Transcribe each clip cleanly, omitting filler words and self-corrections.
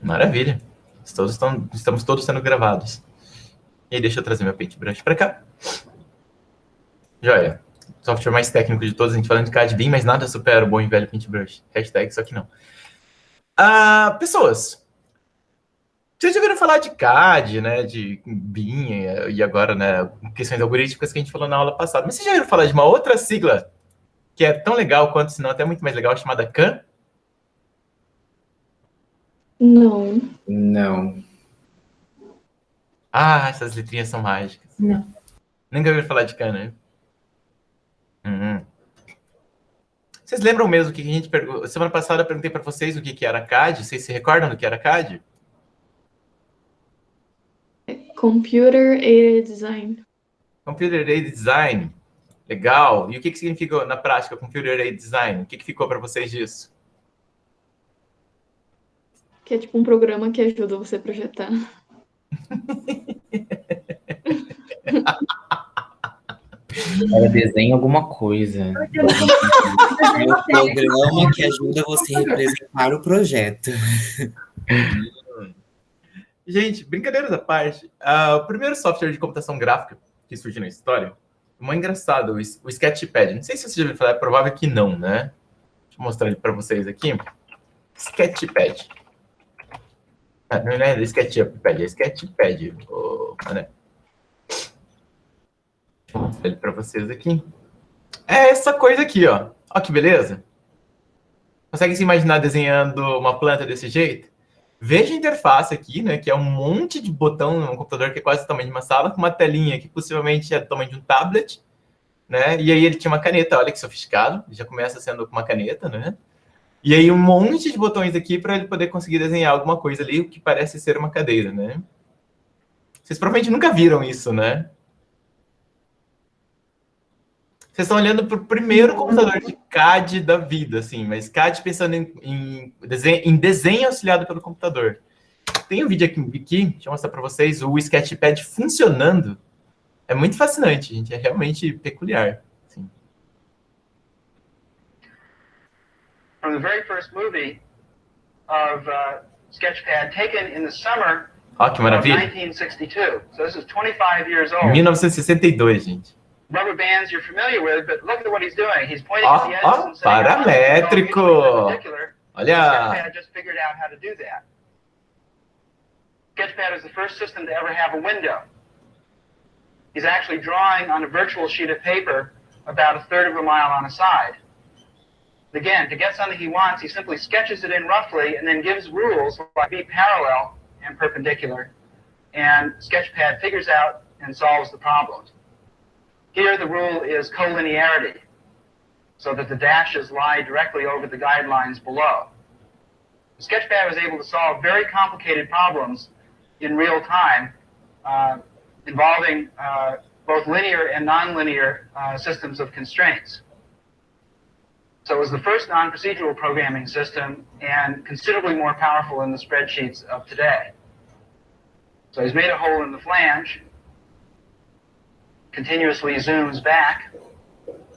Maravilha. Estamos todos sendo gravados. E aí, deixa eu trazer meu Paintbrush para cá. Joia. Software mais técnico de todos, a gente falando de CAD BIM, mas nada supera o bom e velho Paintbrush. Hashtag só que não. Pessoas, vocês já ouviram falar de CAD, né, de BIM e agora, né, questões algorítmicas que a gente falou na aula passada. Mas vocês já ouviram falar de uma outra sigla que é tão legal quanto, se não até muito mais legal, chamada CAM? Não. Não. Essas letrinhas são mágicas. Não. Nunca ouviram falar de CAM, né? Vocês lembram mesmo que a gente perguntou? Semana passada eu perguntei para vocês o que era CAD. Vocês se recordam do que era CAD? Computer Aided Design. Computer Aided Design. Legal. E o que significa na prática Computer Aided Design? O que ficou para vocês disso? Que é tipo um programa que ajuda você a projetar. Ela desenha alguma coisa. É o programa que ajuda você a representar o projeto. Gente, brincadeiras à parte, o primeiro software de computação gráfica que surgiu na história, muito engraçado, o Sketchpad. Não sei se você já ouviu falar, é provável que não, né? Deixa eu mostrar ele para vocês aqui. Sketchpad. Não é Sketchpad, é Sketchpad. Né? Vou mostrar ele para vocês aqui. É essa coisa aqui, ó. Ó que beleza. Consegue se imaginar desenhando uma planta desse jeito? Veja a interface aqui, né, que é um monte de botão num computador que é quase o tamanho de uma sala, com uma telinha que possivelmente é do tamanho de um tablet, né? E aí ele tinha uma caneta, olha que sofisticado, já começa sendo com uma caneta, né? E aí um monte de botões aqui para ele poder conseguir desenhar alguma coisa ali, o que parece ser uma cadeira, né? Vocês provavelmente nunca viram isso, né? Vocês estão olhando para o primeiro computador de CAD da vida, assim, mas CAD pensando em desenho auxiliado pelo computador. Tem um vídeo aqui, deixa eu mostrar para vocês, o Sketchpad funcionando. É muito fascinante, gente, é realmente peculiar. Assim. From the very first movie of Sketchpad taken in the summer que maravilha. of 1962. So this is 25 years old. 1962, gente. Rubber bands you're familiar with, but look at what he's doing. He's pointing at the edges and saying, paramétrico. Olha. Sketchpad just figured out how to do that. Sketchpad is the first system to ever have a window. He's actually drawing on a virtual sheet of paper about a third of a mile on a side. Again, to get something he wants, he simply sketches it in roughly and then gives rules like be parallel and perpendicular. And Sketchpad figures out and solves the problems. Here the rule is collinearity, so that the dashes lie directly over the guidelines below. Sketchpad was able to solve very complicated problems in real time, involving both linear and nonlinear systems of constraints. So it was the first non-procedural programming system and considerably more powerful than the spreadsheets of today. So he's made a hole in the flange, continuously zooms back.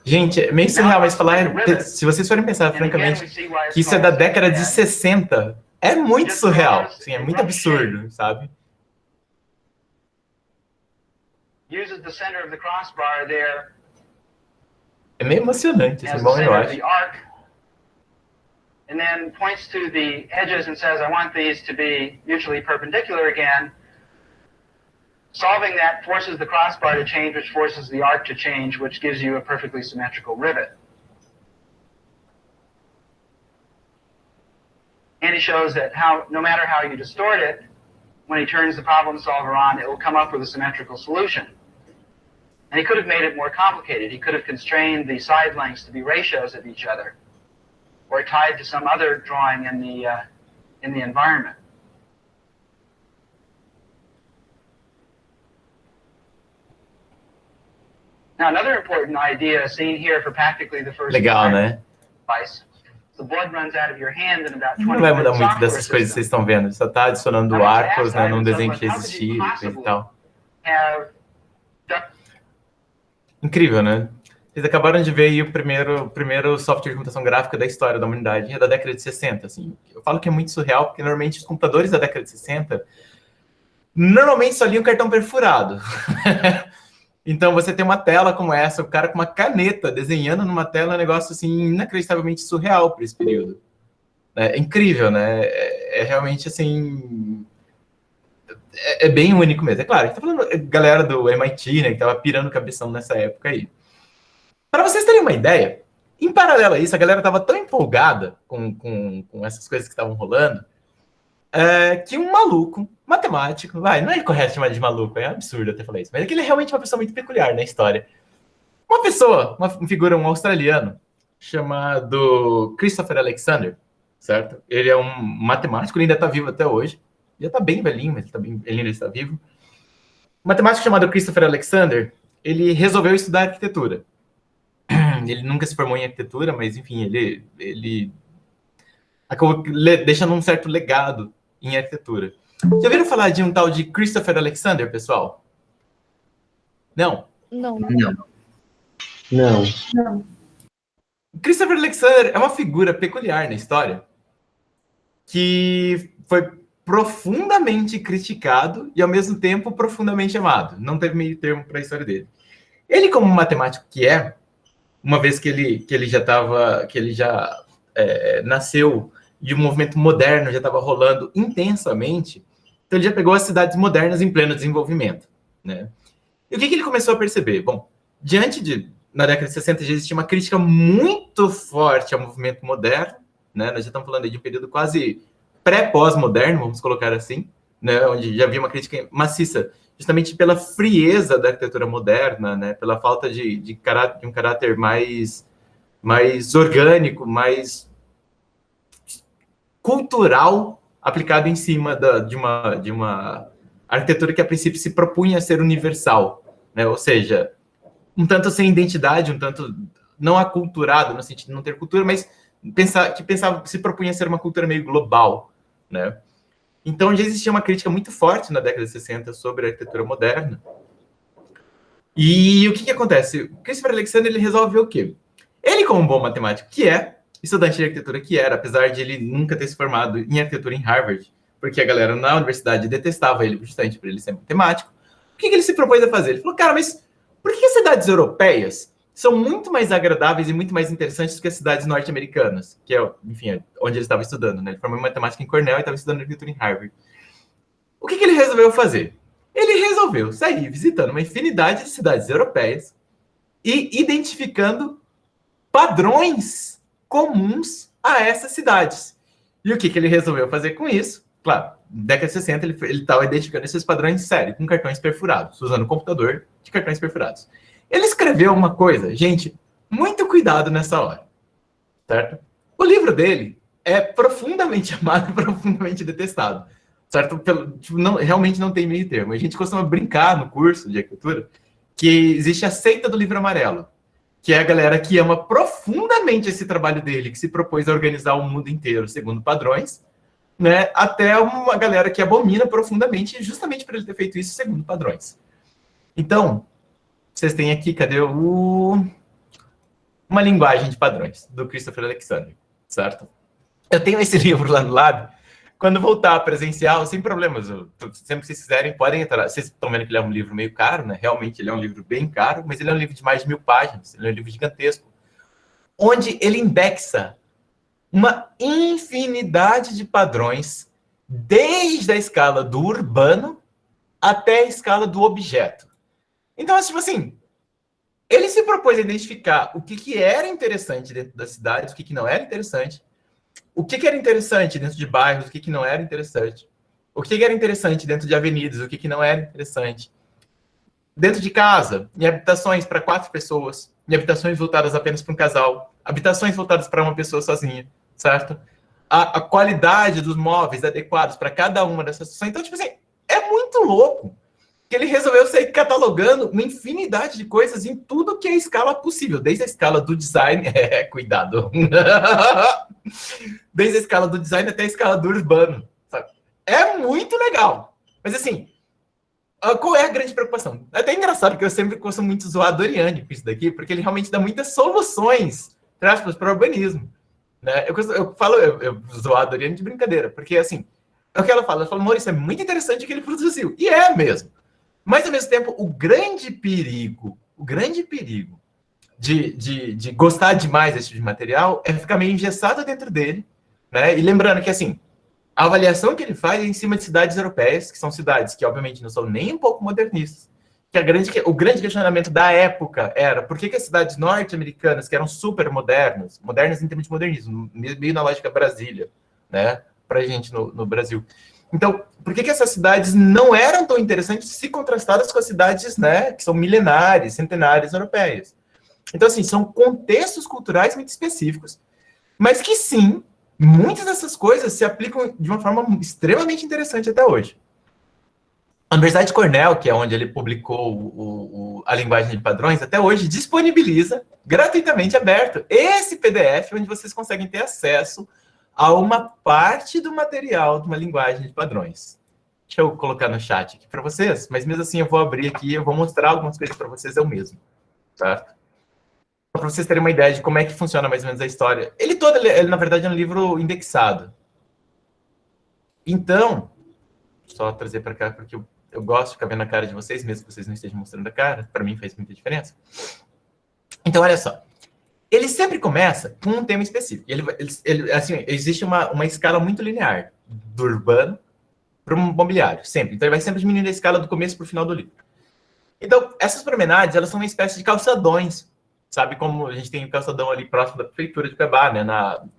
Gente, é meio surreal, mas falar, se vocês forem pensar francamente, que isso é da década de 60, é muito surreal, assim, é muito absurdo, sabe? Uses the center of the crossbar there. É meio emocionante, assim, bom, eu acho. And then points to the edges and says, I want these to be mutually perpendicular again. Solving that forces the crossbar to change, which forces the arc to change, which gives you a perfectly symmetrical rivet. And he shows that no matter how you distort it, when he turns the problem solver on, it will come up with a symmetrical solution. And he could have made it more complicated. He could have constrained the side lengths to be ratios of each other, or tied to some other drawing in the environment. Now, another important idea seen here for practically the first Legal, né? device. The blood runs out of your hand in about 20 Não vai mudar muito dessas coisas que vocês estão vendo. Só está adicionando arcos, né, num desenho que já existia e tal. Incrível, né? Vocês acabaram de ver aí o primeiro software de computação gráfica da história da humanidade, é da década de 60, assim. Eu falo que é muito surreal, porque normalmente os computadores da década de 60 normalmente só liam cartão perfurado. Então, você tem uma tela como essa, o cara com uma caneta desenhando numa tela, é um negócio, assim, inacreditavelmente surreal para esse período. É incrível, né? É realmente, assim... É bem único mesmo. É claro, a gente tá falando galera do MIT, né, que tava pirando cabeção nessa época aí. Para vocês terem uma ideia, em paralelo a isso, a galera tava tão empolgada com essas coisas que estavam rolando, que um maluco, matemático, não é correto chamar de maluco, é absurdo até falar isso, mas é que ele é realmente uma pessoa muito peculiar na história. Uma pessoa, uma figura, um australiano, chamado Christopher Alexander, certo? Ele é um matemático, ele ainda está vivo até hoje, já está bem velhinho, mas ele ainda está vivo. Um matemático chamado Christopher Alexander, ele resolveu estudar arquitetura. Ele nunca se formou em arquitetura, mas, enfim, ele acabou deixando um certo legado em arquitetura. Já ouviram falar de um tal de Christopher Alexander, pessoal? Não? Não. Christopher Alexander é uma figura peculiar na história que foi profundamente criticado e, ao mesmo tempo, profundamente amado. Não teve meio termo para a história dele. Ele, como matemático que é, uma vez que ele já nasceu de um movimento moderno, já estava rolando intensamente, então ele já pegou as cidades modernas em pleno desenvolvimento, né? E o que ele começou a perceber? Bom, na década de 60 já existia uma crítica muito forte ao movimento moderno, né? Nós já estamos falando aí de um período quase pré-pós-moderno, vamos colocar assim, né? Onde já havia uma crítica maciça, justamente pela frieza da arquitetura moderna, né? Pela falta de um caráter mais orgânico, mais cultural aplicado em cima de uma arquitetura que a princípio se propunha a ser universal, né? Ou seja, um tanto sem identidade, um tanto não aculturado, no sentido de não ter cultura, mas se propunha a ser uma cultura meio global, né? Então já existia uma crítica muito forte na década de 60 sobre a arquitetura moderna. E o que acontece? O Christopher Alexander, ele resolve o quê? Ele, como um bom matemático que é, estudante de arquitetura que era, apesar de ele nunca ter se formado em arquitetura em Harvard, porque a galera na universidade detestava ele justamente por ele ser matemático, o que ele se propôs a fazer? Ele falou, cara, mas por que as cidades europeias são muito mais agradáveis e muito mais interessantes do que as cidades norte-americanas? Que é, enfim, onde ele estava estudando, né? Ele formou em matemática em Cornell e estava estudando arquitetura em Harvard. O que ele resolveu fazer? Ele resolveu sair visitando uma infinidade de cidades europeias e identificando padrões comuns a essas cidades. E o que ele resolveu fazer com isso? Claro, na década de 60 ele estava identificando esses padrões sério, com cartões perfurados, usando computador de cartões perfurados. Ele escreveu uma coisa, gente, muito cuidado nessa hora, certo? O livro dele é profundamente amado e profundamente detestado, certo? Realmente não tem meio termo. A gente costuma brincar no curso de arquitetura que existe a seita do livro amarelo, que é a galera que ama profundamente esse trabalho dele, que se propôs a organizar o mundo inteiro segundo padrões, né? Até uma galera que abomina profundamente, justamente por ele ter feito isso segundo padrões. Então, vocês têm aqui, cadê uma linguagem de padrões, do Christopher Alexander, certo? Eu tenho esse livro lá no lado. Quando voltar presencial, sem problemas, sempre que vocês quiserem, podem entrar. Vocês estão vendo que ele é um livro meio caro, né? Realmente ele é um livro bem caro, mas ele é um livro de mais de 1000 páginas, ele é um livro gigantesco, onde ele indexa uma infinidade de padrões, desde a escala do urbano até a escala do objeto. Então, tipo assim, ele se propôs a identificar o que era interessante dentro das cidades, o que não era interessante, o que era interessante dentro de bairros, o que não era interessante, o que era interessante dentro de avenidas, o que não era interessante, dentro de casa, em habitações para 4 pessoas, em habitações voltadas apenas para um casal, habitações voltadas para uma pessoa sozinha, certo? A qualidade dos móveis adequados para cada uma dessas situações. Então, tipo assim, é muito louco que ele resolveu sair catalogando uma infinidade de coisas em tudo que é a escala possível, desde a escala do design, cuidado, desde a escala do design até a escala do urbano, sabe? É muito legal, mas assim, Qual é a grande preocupação? É até engraçado que eu sempre gosto muito de zoar Doriani com isso daqui, porque ele realmente dá muitas soluções, para o urbanismo. Né? Eu zoar a Doriani de brincadeira, porque assim, é o que ela fala, amor, isso é muito interessante o que ele produziu. E é mesmo. Mas, ao mesmo tempo, o grande perigo de gostar demais desse tipo de material é ficar meio engessado dentro dele, né? E lembrando que, assim, a avaliação que ele faz é em cima de cidades europeias, que são cidades que, obviamente, não são nem um pouco modernistas. O grande questionamento da época era por que as cidades norte-americanas, que eram super modernas em termos de modernismo, meio na lógica Brasília, né? Pra gente no Brasil. Então, por que essas cidades não eram tão interessantes se contrastadas com as cidades, né, que são milenares, centenárias europeias? Então, assim, são contextos culturais muito específicos, mas que, sim, muitas dessas coisas se aplicam de uma forma extremamente interessante até hoje. A Universidade de Cornell, que é onde ele publicou a linguagem de padrões, até hoje disponibiliza, gratuitamente aberto, esse PDF, onde vocês conseguem ter acesso a uma parte do material de uma linguagem de padrões. Deixa eu colocar no chat aqui para vocês, mas mesmo assim eu vou abrir aqui e eu vou mostrar algumas coisas para vocês eu mesmo, certo? Para vocês terem uma ideia de como é que funciona mais ou menos a história. Ele na verdade, é um livro indexado. Então, só trazer para cá, porque eu gosto de ficar vendo a cara de vocês, mesmo que vocês não estejam mostrando a cara, para mim faz muita diferença. Então, olha só. Ele sempre começa com um tema específico. Assim, existe uma escala muito linear, do urbano para o mobiliário, sempre. Então, ele vai sempre diminuindo a escala do começo para o final do livro. Então, essas promenades, elas são uma espécie de calçadões, sabe? Como a gente tem o calçadão ali próximo da prefeitura de Cuiabá, né?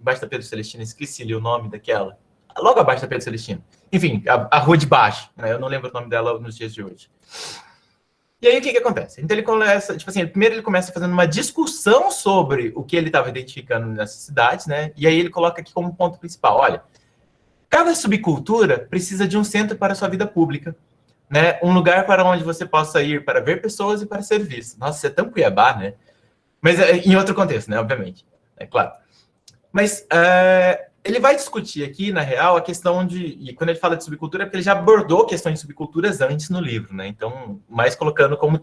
Embaixo da Pedro Celestino, esqueci ali o nome daquela. Logo abaixo da Pedro Celestino. Enfim, a rua de baixo, né? Eu não lembro o nome dela nos dias de hoje. E aí, o que acontece? Então, ele começa, tipo assim, primeiro ele começa fazendo uma discussão sobre o que ele estava identificando nessas cidades, né? E aí ele coloca aqui como ponto principal, olha, cada subcultura precisa de um centro para a sua vida pública, né? Um lugar para onde você possa ir para ver pessoas e para ser visto. Nossa, você é tão Cuiabá, né? Mas em outro contexto, né? Obviamente, é claro. Mas ele vai discutir aqui, na real, a questão e quando ele fala de subcultura, é porque ele já abordou questões de subculturas antes no livro, né? Então, mais colocando como...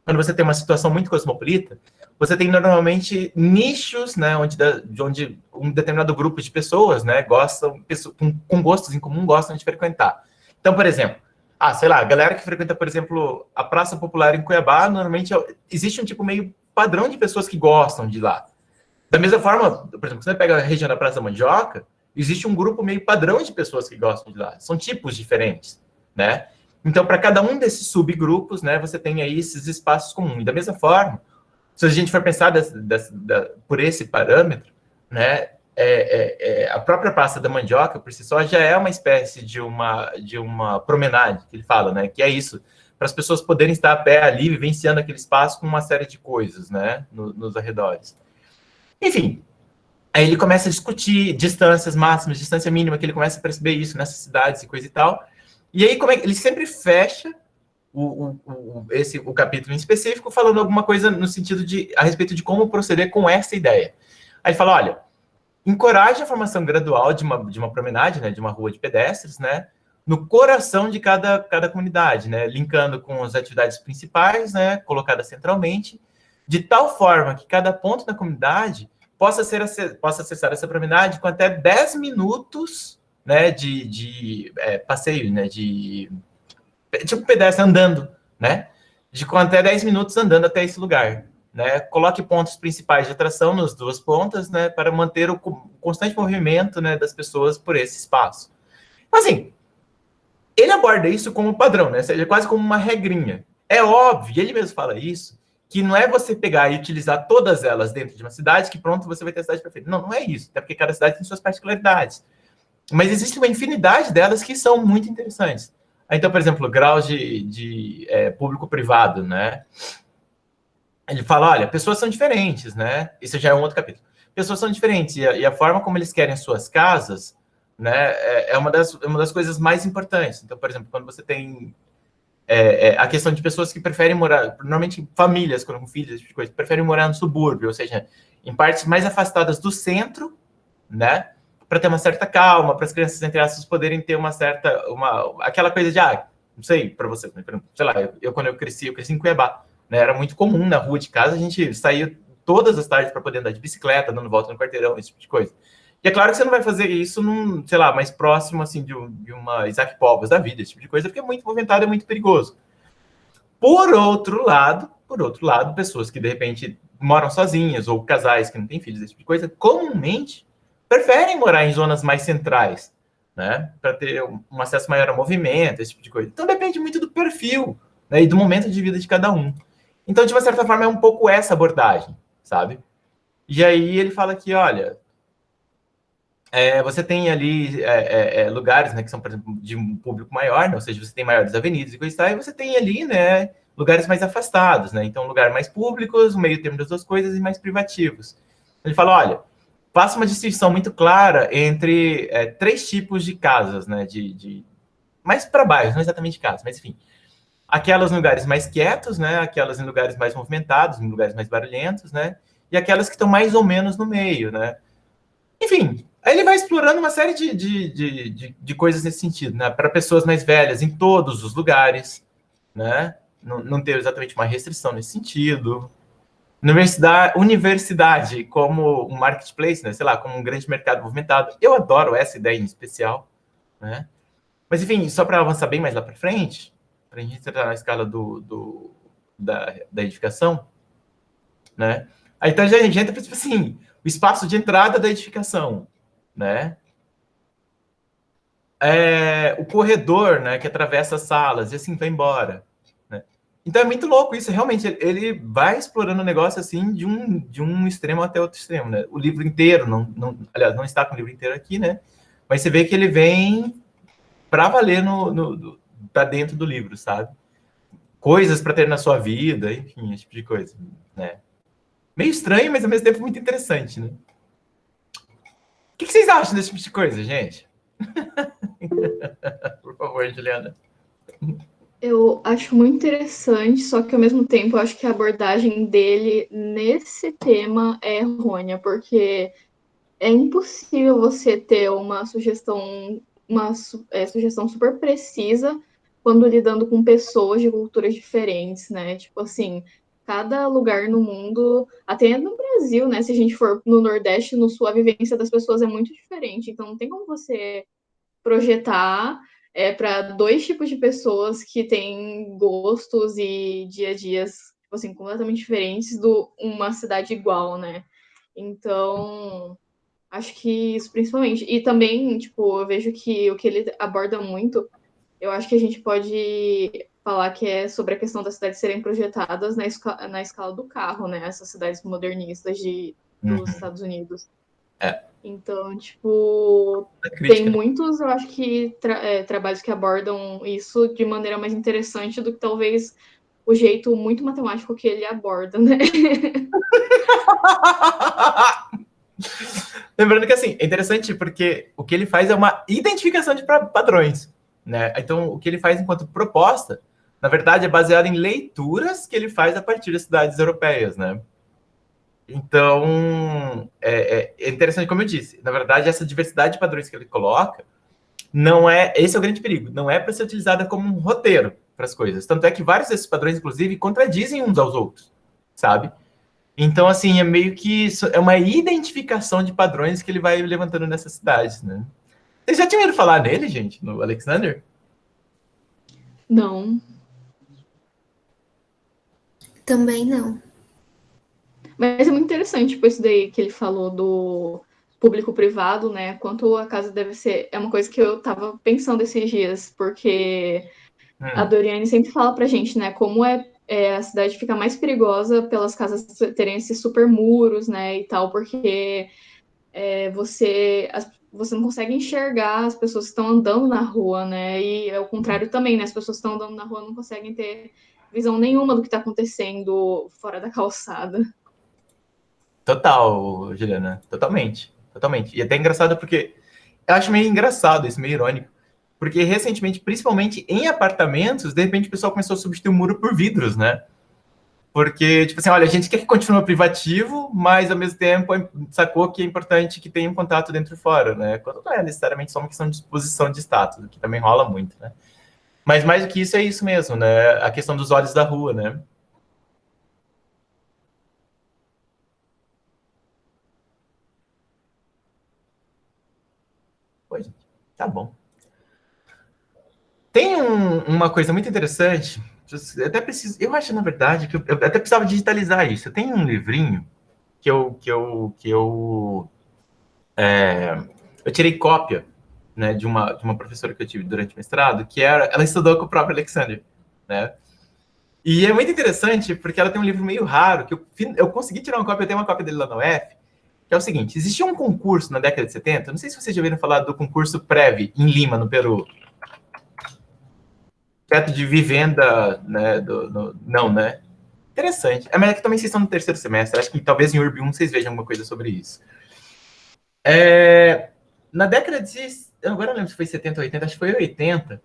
quando você tem uma situação muito cosmopolita, você tem normalmente nichos, né? Onde um determinado grupo de pessoas, né? Com gostos em comum, gostam de frequentar. Então, por exemplo, sei lá, a galera que frequenta, por exemplo, a Praça Popular em Cuiabá, normalmente existe um tipo meio padrão de pessoas que gostam de lá. Da mesma forma, por exemplo, você pega a região da Praça da Mandioca, existe um grupo meio padrão de pessoas que gostam de lá. São tipos diferentes, né? Então, para cada um desses subgrupos, né, você tem aí esses espaços comuns. E da mesma forma, se a gente for pensar por esse parâmetro, né, a própria Praça da Mandioca, por si só, já é uma espécie de uma promenade, que ele fala, né? Que é isso, para as pessoas poderem estar a pé ali, vivenciando aquele espaço com uma série de coisas, né, nos arredores. Enfim, aí ele começa a discutir distâncias máximas, distância mínima, que ele começa a perceber isso nessas cidades e coisa e tal. E aí, ele sempre fecha o capítulo em específico falando alguma coisa no sentido a respeito de como proceder com essa ideia. Aí ele fala, olha, encoraje a formação gradual de uma promenade, né, de uma rua de pedestres, né, no coração de cada comunidade, né, linkando com as atividades principais, né, colocadas centralmente, de tal forma que cada ponto da comunidade possa acessar essa promenade com até 10 minutos, né, de passeio, né, tipo pedestre andando, né, com até 10 minutos andando até esse lugar, né, coloque pontos principais de atração nas duas pontas, né, para manter o constante movimento, né, das pessoas por esse espaço. Então, assim, ele aborda isso como padrão, né, ou seja, quase como uma regrinha. É óbvio, ele mesmo fala isso, que não é você pegar e utilizar todas elas dentro de uma cidade que pronto, você vai ter a cidade perfeita. Não é isso, até porque cada cidade tem suas particularidades. Mas existe uma infinidade delas que são muito interessantes. Então, por exemplo, graus de público-privado, né? Ele fala, olha, pessoas são diferentes, né? Isso já é um outro capítulo. Pessoas são diferentes e a forma como eles querem suas casas, né, é uma das coisas mais importantes. Então, por exemplo, quando você tem a questão de pessoas que preferem morar, normalmente famílias com filhos, esse tipo de coisa, preferem morar no subúrbio, ou seja, em partes mais afastadas do centro, né? para ter uma certa calma, para as crianças, entre aspas, poderem ter aquela coisa de, não sei, para você, sei lá, quando eu cresci em Cuiabá, né, era muito comum na rua de casa, a gente saía todas as tardes para poder andar de bicicleta, dando volta no quarteirão, esse tipo de coisa. E é claro que você não vai fazer isso sei lá, mais próximo, assim, de uma Isaac Povos da vida, esse tipo de coisa, porque é muito movimentado, é muito perigoso. Por outro lado, pessoas que, de repente, moram sozinhas, ou casais que não têm filhos, esse tipo de coisa, comumente preferem morar em zonas mais centrais, né? Para ter um acesso maior a movimento, esse tipo de coisa. Então, depende muito do perfil, né, e do momento de vida de cada um. Então, de uma certa forma, é um pouco essa abordagem, sabe? E aí ele fala que, olha, você tem ali lugares, né, que são, por exemplo, de um público maior, né, ou seja, você tem maiores avenidas e coisa e tal, e você tem ali, né, lugares mais afastados, né, então lugar mais públicos, meio termo das duas coisas, e mais privativos. Ele fala, olha, faça uma distinção muito clara entre 3 tipos de casas, né, mais para baixo, não exatamente casas, mas enfim, aquelas em lugares mais quietos, né, aquelas em lugares mais movimentados, em lugares mais barulhentos, né, e aquelas que estão mais ou menos no meio, né. Enfim, aí ele vai explorando uma série de coisas nesse sentido, né? Para pessoas mais velhas em todos os lugares, né? Não ter exatamente uma restrição nesse sentido. Universidade como um marketplace, né? Sei lá, como um grande mercado movimentado. Eu adoro essa ideia em especial, né? Mas, enfim, só para avançar bem mais lá para frente, para a gente entrar na escala da edificação, né? Aí então já entra, tipo assim, o espaço de entrada da edificação, né? O corredor, né, que atravessa as salas e assim vai embora, né? Então é muito louco isso, realmente ele vai explorando o negócio assim de um extremo até outro extremo, né? O livro inteiro, aliás, não está com o livro inteiro aqui, né? Mas você vê que ele vem para valer para dentro do livro, sabe? Coisas para ter na sua vida, enfim, esse tipo de coisa, né? Meio estranho, mas ao mesmo tempo muito interessante, né? O que vocês acham desse tipo de coisa, gente? Por favor, Juliana. Eu acho muito interessante, só que ao mesmo tempo eu acho que a abordagem dele nesse tema é errônea, porque é impossível você ter uma sugestão super precisa quando lidando com pessoas de culturas diferentes, né? Tipo assim, cada lugar no mundo, até no Brasil, né? Se a gente for no Nordeste, no Sul, a vivência das pessoas é muito diferente. Então, não tem como você projetar para 2 tipos de pessoas que têm gostos e dia a dias, tipo assim, completamente diferentes uma cidade igual, né? Então, acho que isso principalmente. E também, tipo, eu vejo que o que ele aborda muito, eu acho que a gente pode falar que é sobre a questão das cidades serem projetadas na escala do carro, né? Essas cidades modernistas dos Estados Unidos. Então, tipo, tem muitos, eu acho que, trabalhos que abordam isso de maneira mais interessante do que talvez o jeito muito matemático que ele aborda, né? Lembrando que, assim, é interessante porque o que ele faz é uma identificação de padrões, né? Então, o que ele faz enquanto proposta, na verdade, é baseado em leituras que ele faz a partir das cidades europeias, né? Então, é interessante, como eu disse, na verdade, essa diversidade de padrões que ele coloca, esse é o grande perigo, não é para ser utilizada como um roteiro para as coisas. Tanto é que vários desses padrões, inclusive, contradizem uns aos outros, sabe? Então, assim, é meio que é uma identificação de padrões que ele vai levantando nessas cidades, né? Vocês já tinham ouvido falar nele, gente, no Alexander? Não. Também não. Mas é muito interessante, tipo, isso daí que ele falou do público-privado, né? Quanto a casa deve ser. É uma coisa que eu tava pensando esses dias, porque a Doriane sempre fala pra gente, né? Como a cidade fica mais perigosa pelas casas terem esses super muros, né? E tal, porque você não consegue enxergar as pessoas que estão andando na rua, né? E é o contrário também, né? As pessoas que estão andando na rua não conseguem ter visão nenhuma do que está acontecendo fora da calçada. Total, Juliana, totalmente. E até engraçado porque eu acho meio engraçado isso, meio irônico. Porque recentemente, principalmente em apartamentos, de repente o pessoal começou a substituir o muro por vidros, né? Porque, tipo assim, olha, a gente quer que continue privativo, mas ao mesmo tempo sacou que é importante que tenha um contato dentro e fora, né? Quando não é necessariamente só uma questão de disposição de status, que também rola muito, né? Mas mais do que isso é isso mesmo, né? A questão dos olhos da rua, né? Pois, tá bom. Tem uma coisa muito interessante, eu até preciso, eu acho, na verdade, que eu até precisava digitalizar isso. Tem um livrinho eu tirei cópia, né, de uma professora que eu tive durante o mestrado, ela estudou com o próprio Alexander, né? E é muito interessante, porque ela tem um livro meio raro, que eu consegui tirar uma cópia, eu tenho uma cópia dele lá na UF, que é o seguinte, existia um concurso na década de 70, não sei se vocês já ouviram falar do concurso Prev, em Lima, no Peru. Projeto de vivenda, né, não, né? Interessante. Mas é que também vocês estão no terceiro semestre, acho que talvez em Urb 1 vocês vejam alguma coisa sobre isso. Na década de... Agora eu lembro se foi 70 ou 80, acho que foi 80,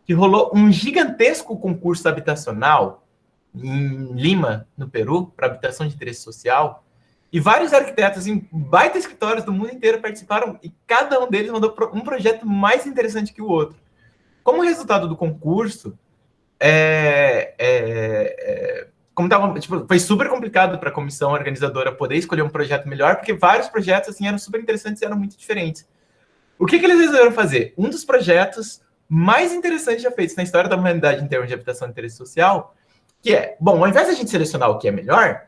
que rolou um gigantesco concurso habitacional em Lima, no Peru, para habitação de interesse social, e vários arquitetos em baita escritórios do mundo inteiro participaram, e cada um deles mandou um projeto mais interessante que o outro. Como resultado do concurso, como tava, tipo, foi super complicado para a comissão organizadora poder escolher um projeto melhor, porque vários projetos assim, eram super interessantes e eram muito diferentes. O que eles resolveram fazer? Um dos projetos mais interessantes já feitos na história da humanidade em termos de habitação de interesse social, que é, bom, ao invés de a gente selecionar o que é melhor,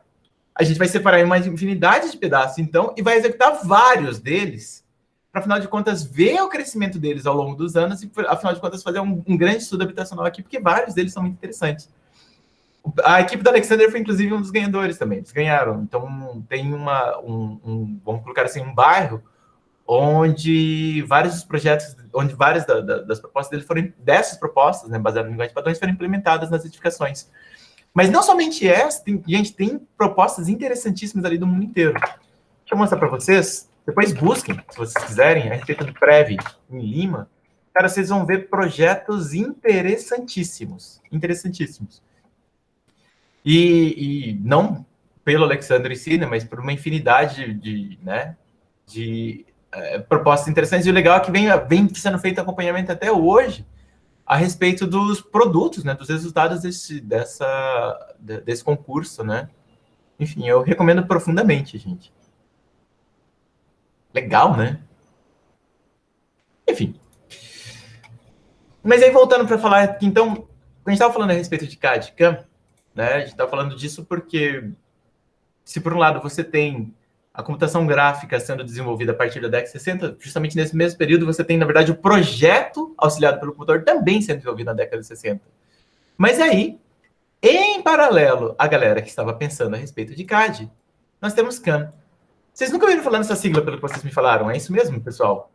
a gente vai separar em uma infinidade de pedaços, então, e vai executar vários deles, para, afinal de contas, ver o crescimento deles ao longo dos anos e, afinal de contas, fazer um grande estudo habitacional aqui, porque vários deles são muito interessantes. A equipe do Alexander foi, inclusive, um dos ganhadores também. Eles ganharam. Então, tem vamos colocar assim, um bairro onde vários dos projetos, onde várias das propostas dele foram, dessas propostas, né, baseadas em linguagem de padrões, foram implementadas nas edificações. Mas não somente essa, tem propostas interessantíssimas ali do mundo inteiro. Deixa eu mostrar para vocês. Depois busquem, se vocês quiserem, a respeito do Prev em Lima. Cara, vocês vão ver projetos interessantíssimos. Interessantíssimos. E não pelo Alexander em si, né, mas por uma infinidade de propostas interessantes. E o legal é que vem sendo feito acompanhamento até hoje a respeito dos produtos, né, dos resultados desse concurso, né? Enfim, eu recomendo profundamente, gente. Legal, né? Enfim. Mas aí, voltando para falar aqui, então, a gente estava falando a respeito de CAD, CAM, né? A gente está falando disso porque, se por um lado você tem a computação gráfica sendo desenvolvida a partir da década de 60, justamente nesse mesmo período você tem, na verdade, o projeto auxiliado pelo computador também sendo desenvolvido na década de 60. Mas aí, em paralelo à galera que estava pensando a respeito de CAD, nós temos CAM. Vocês nunca ouviram falar nessa sigla, pelo que vocês me falaram, é isso mesmo, pessoal?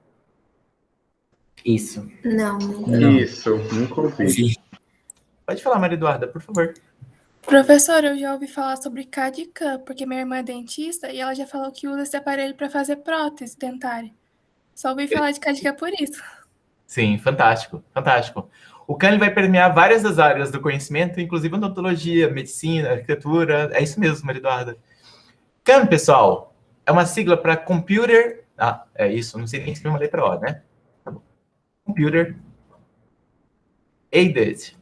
Isso. Não. Isso, nunca ouvi. Pode falar, Maria Eduarda, por favor. Professor, eu já ouvi falar sobre CAD e CAM, porque minha irmã é dentista e ela já falou que usa esse aparelho para fazer prótese dentária. Só ouvi falar de CAD e CAM por isso. Sim, fantástico, fantástico. O CAM vai permear várias das áreas do conhecimento, inclusive odontologia, medicina, arquitetura, é isso mesmo, Maria Eduarda. CAM, pessoal, é uma sigla para Computer... Ah, é isso, não sei nem escrever uma letra O, né? Tá bom. Computer Aided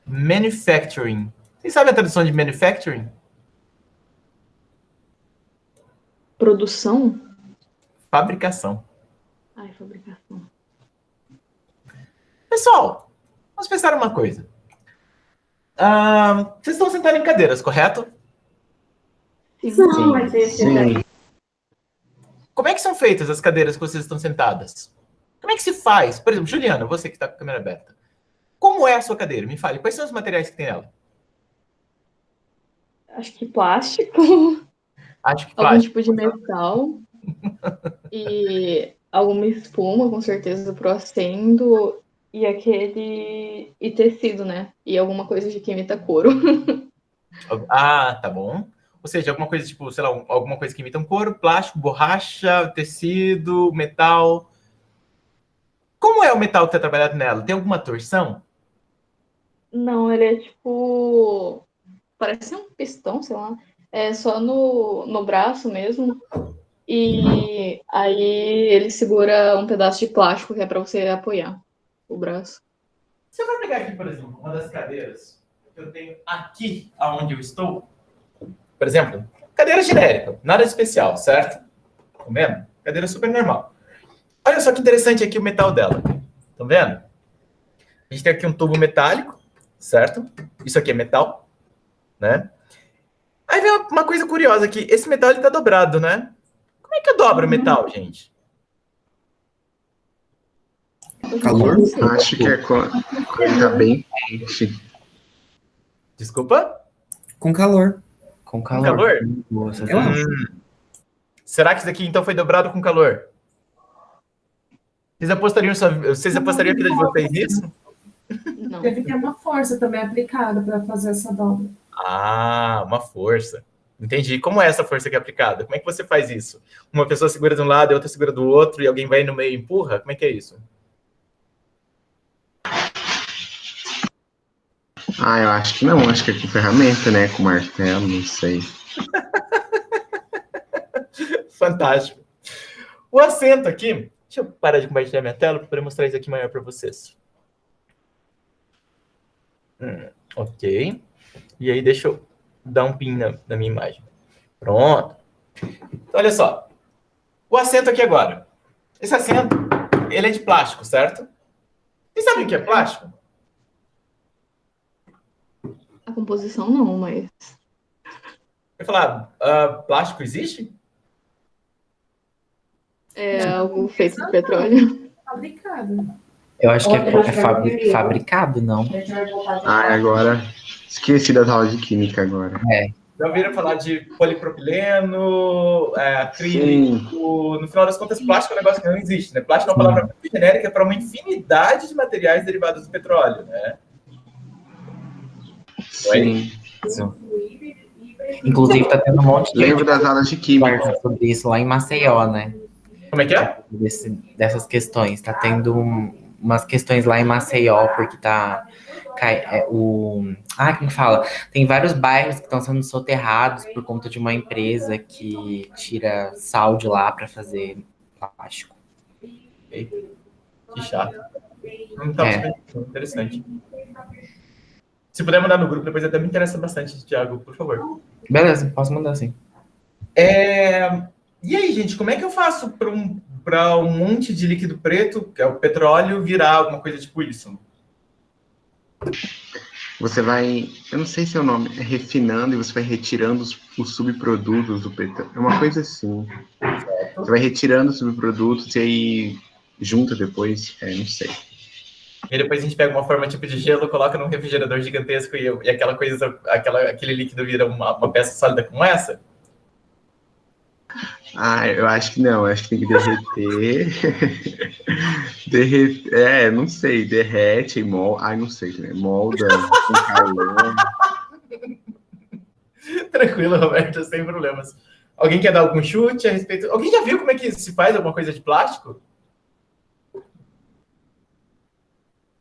Manufacturing. Vocês sabem a tradução de manufacturing? Produção? Fabricação. Ai, fabricação. Pessoal, vamos pensar uma coisa. Vocês estão sentados em cadeiras, correto? Sim. Como é que são feitas as cadeiras que vocês estão sentadas? Como é que se faz? Por exemplo, Juliana, você que está com a câmera aberta. Como é a sua cadeira? Me fale, quais são os materiais que tem nela? Acho que plástico. Acho que Algum plástico. tipo de metal. E alguma espuma, com certeza, pro acendo. E tecido, né? E alguma coisa de que imita couro. Ah, tá bom. Ou seja, alguma coisa tipo, sei lá, alguma coisa que imita um couro, plástico, borracha, tecido, metal. Como é o metal que está trabalhado nela? Tem alguma torção? Não, ele é tipo. Parece um pistão, sei lá. É só no braço mesmo. E aí ele segura um pedaço de plástico que é pra você apoiar o braço. Você vai pegar aqui, por exemplo, uma das cadeiras que eu tenho aqui aonde eu estou. Por exemplo, cadeira genérica, nada de especial, certo? Tá vendo? Cadeira super normal. Olha só que interessante aqui o metal dela. Tá vendo? A gente tem aqui um tubo metálico, certo? Isso aqui é metal, né? Aí vem uma coisa curiosa aqui. Esse metal, ele tá dobrado, né? Como é que eu dobro o metal, gente? Calor? Acho que é quando tá bem quente. Desculpa? Com calor. Com Com calor. calor? Nossa, Eu acho. Será que isso aqui, então, foi dobrado com calor? Vocês apostariam a vida de vocês nisso? Não. Deve ter uma força também aplicada para fazer essa dobra. Ah, uma força. Entendi. Como é essa força que é aplicada? Como é que você faz isso? Uma pessoa segura de um lado e outra segura do outro e alguém vai no meio e empurra? Como é que é isso? Ah, eu acho que não. Acho que é com ferramenta, né? Com martelo, não sei. Fantástico. O assento aqui... Deixa eu parar de compartilhar minha tela para poder mostrar isso aqui maior para vocês. Ok. E aí, deixa eu dar um pin na minha imagem. Pronto. Então, olha só. O assento aqui agora. Esse assento, ele é de plástico, certo? Vocês sabem o que é plástico? A composição não, mas. Eu ia falar, plástico existe? É algo feito de petróleo. Fabricado. Eu acho que é fabricado, não? Ah, agora esqueci das aulas de química agora. Já ouviram falar de polipropileno, acrílico? No final das contas, plástico é um negócio que não existe, né? Plástico é uma palavra muito genérica para uma infinidade de materiais derivados do petróleo, né? Sim. Inclusive, tá tendo um monte de Lembro das aulas de química. conversa sobre isso lá em Maceió, né? Como é que é? Dessas questões. Tá tendo umas questões lá em Maceió, porque tá... como fala? Tem vários bairros que estão sendo soterrados por conta de uma empresa que tira sal de lá para fazer plástico. Eita, que chato. Não tá interessante. Se puder mandar no grupo, depois até me interessa bastante, Thiago, por favor. Beleza, posso mandar sim. E aí, gente, como é que eu faço para um monte de líquido preto, que é o petróleo, virar alguma coisa tipo isso? Você vai, eu não sei se é o nome, é refinando e você vai retirando os subprodutos do petróleo. É uma coisa assim. Você vai retirando os subprodutos e aí junta depois, não sei. E depois a gente pega uma forma tipo de gelo, coloca num refrigerador gigantesco e aquela coisa, aquele líquido vira uma peça sólida como essa? Ah, eu acho que não, acho que tem que derreter. Não sei, derrete e molda. Ai, não sei, né? Molda com calor. Tranquilo, Roberto, sem problemas. Alguém quer dar algum chute a respeito? Alguém já viu como é que se faz alguma coisa de plástico?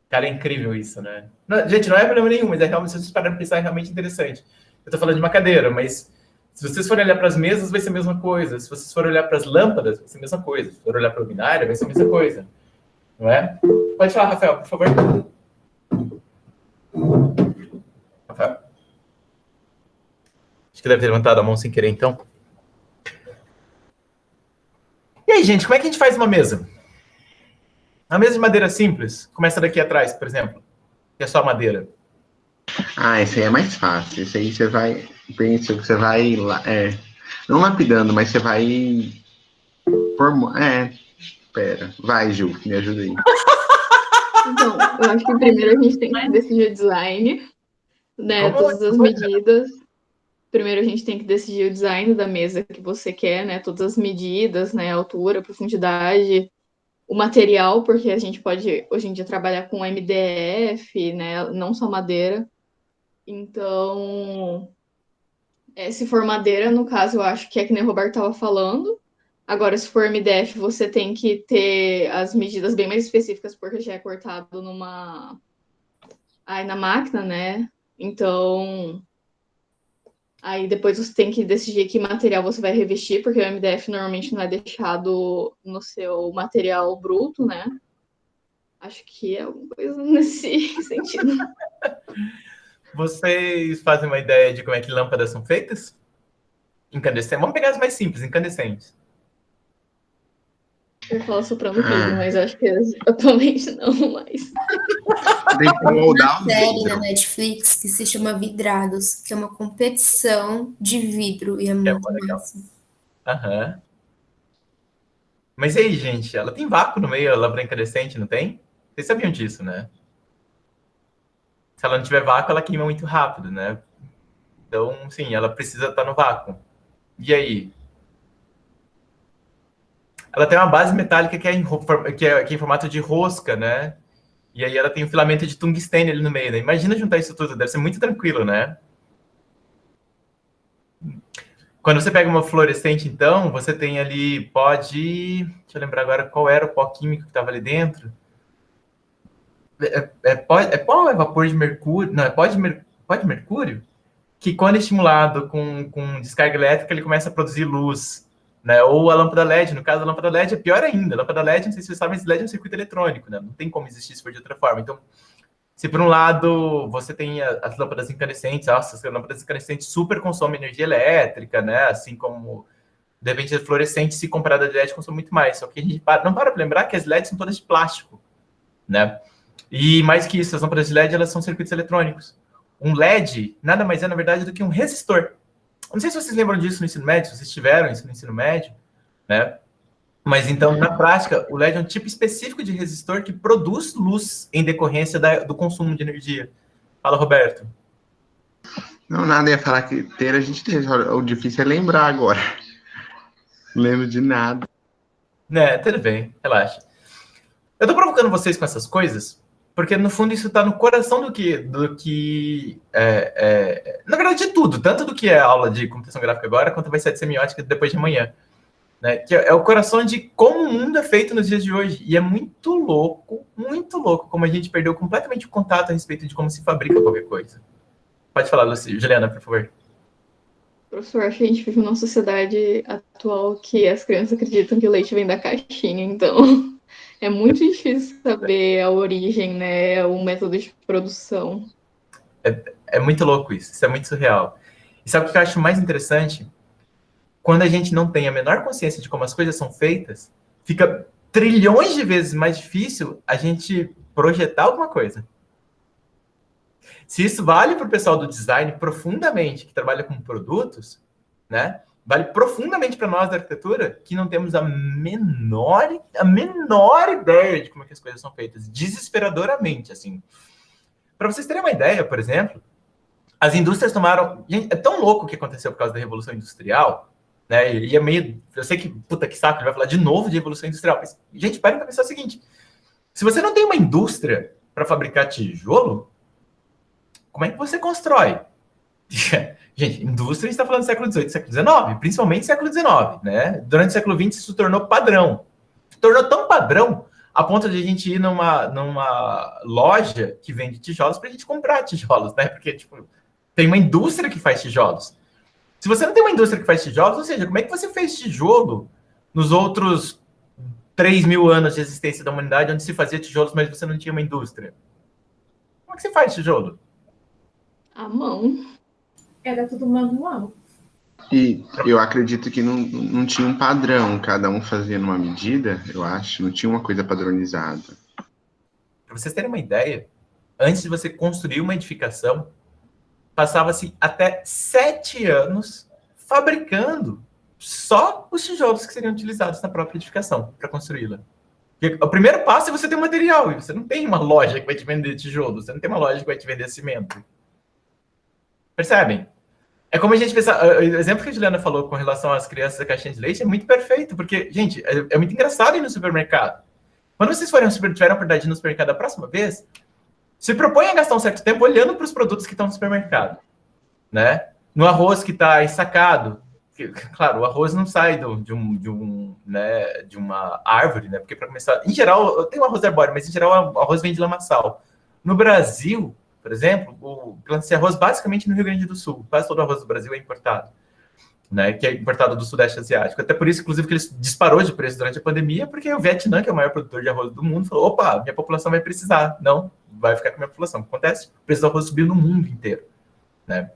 Cara, é incrível isso, né? Não, gente, não é problema nenhum, mas realmente, se vocês pararem para pensar, é realmente interessante. Eu tô falando de uma cadeira, mas se vocês forem olhar para as mesas, vai ser a mesma coisa. Se vocês forem olhar para as lâmpadas, vai ser a mesma coisa. Se forem olhar para a luminária, vai ser a mesma coisa. Não é? Pode falar, Rafael, por favor. Rafael? Acho que deve ter levantado a mão sem querer, então. E aí, gente, como é que a gente faz uma mesa? Uma mesa de madeira simples. Começa daqui atrás, por exemplo. Que é só madeira. Ah, esse aí é mais fácil. Esse aí você vai... Pensa que você vai... não lapidando, mas você vai... Pera. Vai, Ju, me ajuda aí. Então, eu acho que primeiro a gente tem que decidir o design, né? Todas as medidas. Primeiro a gente tem que decidir o design da mesa que você quer, né? Todas as medidas, né? Altura, profundidade, o material, porque a gente pode, hoje em dia, trabalhar com MDF, né? Não só madeira. Então, se for madeira, no caso, eu acho que é que nem o Roberto estava falando. Agora, se for MDF, você tem que ter as medidas bem mais específicas, porque já é cortado aí na máquina, né? Então, aí depois você tem que decidir que material você vai revestir, porque o MDF normalmente não é deixado no seu material bruto, né? Acho que é alguma coisa nesse sentido. Vocês fazem uma ideia de como é que lâmpadas são feitas? Incandescentes. Vamos pegar as mais simples, incandescentes. Eu falo soprando vidro, mas acho que atualmente não mais. Tem que moldar Uma o série na vidro. Netflix que se chama Vidrados, que é uma competição de vidro e é muito legal. massa. Aham. Mas e aí, gente? Ela tem vácuo no meio, a lâmpada incandescente, não tem? Vocês sabiam disso, né? Se ela não tiver vácuo, ela queima muito rápido, né? Então, sim, ela precisa estar no vácuo. E aí? Ela tem uma base metálica que é em formato de rosca, né? E aí ela tem um filamento de tungstênio ali no meio, né? Imagina juntar isso tudo, deve ser muito tranquilo, né? Quando você pega uma fluorescente, então, você tem ali Deixa eu lembrar agora qual era o pó químico que estava ali dentro. Pó ou é vapor de mercúrio? Não, é pó de mercúrio? Que quando estimulado com descarga elétrica, ele começa a produzir luz, né? Ou a lâmpada LED, no caso, a lâmpada LED é pior ainda. A lâmpada LED, não sei se vocês sabem, mas LED é um circuito eletrônico, né? Não tem como existir se for de outra forma. Então, se por um lado você tem as lâmpadas incandescentes, as lâmpadas incandescentes super consomem energia elétrica, né? Assim como, de repente, a fluorescente, se comparada a LED, consome muito mais. Só que a gente não para lembrar que as LEDs são todas de plástico, né? E mais que isso, as lâmpadas de LED, elas são circuitos eletrônicos. Um LED nada mais é, na verdade, do que um resistor. Não sei se vocês lembram disso no ensino médio, se vocês tiveram isso no ensino médio, né? Mas, então, na prática, o LED é um tipo específico de resistor que produz luz em decorrência do consumo de energia. Fala, Roberto. Não, nada, ia falar que ter a gente teve. O difícil é lembrar agora. Não lembro de nada. Né, tudo bem, relaxa. Eu tô provocando vocês com essas coisas, porque, no fundo, isso tá no coração do que na verdade, de tudo. Tanto do que é aula de computação gráfica agora, quanto vai ser de semiótica depois de amanhã. Né, que é o coração de como o mundo é feito nos dias de hoje. E é muito louco como a gente perdeu completamente o contato a respeito de como se fabrica qualquer coisa. Pode falar, Juliana, por favor. Professor, acho que a gente vive numa sociedade atual que as crianças acreditam que o leite vem da caixinha, então é muito difícil saber a origem, né, o método de produção. É muito louco isso é muito surreal. E sabe o que eu acho mais interessante? Quando a gente não tem a menor consciência de como as coisas são feitas, fica trilhões de vezes mais difícil a gente projetar alguma coisa. Se isso vale para o pessoal do design profundamente, que trabalha com produtos, né? Vale profundamente para nós da arquitetura, que não temos a menor ideia de como é que as coisas são feitas, desesperadoramente, assim. Para vocês terem uma ideia, por exemplo, as indústrias tomaram... Gente, é tão louco o que aconteceu por causa da Revolução Industrial, né? E é meio... Eu sei que, puta que saco, ele vai falar de novo de Revolução Industrial, mas, gente, parem para pensar o seguinte. Se você não tem uma indústria para fabricar tijolo, como é que você constrói? Gente, indústria, a gente está falando do século XVIII, século XIX, principalmente século XIX, né? Durante o século XX, isso se tornou padrão. Se tornou tão padrão a ponto de a gente ir numa loja que vende tijolos para a gente comprar tijolos, né? Porque, tipo, tem uma indústria que faz tijolos. Se você não tem uma indústria que faz tijolos, ou seja, como é que você fez tijolo nos outros 3.000 anos de existência da humanidade, onde se fazia tijolos, mas você não tinha uma indústria? Como é que você faz tijolo? À mão. Era tudo manual. E eu acredito que não tinha um padrão, cada um fazia numa medida, eu acho, não tinha uma coisa padronizada. Para vocês terem uma ideia, antes de você construir uma edificação, passava-se até 7 anos fabricando só os tijolos que seriam utilizados na própria edificação para construí-la. O primeiro passo é você ter um material, e você não tem uma loja que vai te vender tijolo, você não tem uma loja que vai te vender cimento. Percebem? É como a gente pensa, o exemplo que a Juliana falou com relação às crianças da caixinha de leite é muito perfeito, porque, gente, é muito engraçado ir no supermercado. Quando vocês tiverem a oportunidade de ir no supermercado da próxima vez, se propõe a gastar um certo tempo olhando para os produtos que estão no supermercado, né? No arroz que está ensacado, claro, o arroz não sai de uma árvore, né? Porque, para começar, em geral, tem um arroz arbóreo, mas em geral o arroz vem de lamaçal. No Brasil, por exemplo, planta-se arroz basicamente no Rio Grande do Sul. Quase todo o arroz do Brasil é importado, né? Que é importado do Sudeste Asiático. Até por isso, inclusive, que ele disparou de preço durante a pandemia, porque o Vietnã, que é o maior produtor de arroz do mundo, falou, opa, minha população vai precisar. Não, vai ficar com a minha população. O que acontece? O preço do arroz subiu no mundo inteiro, né?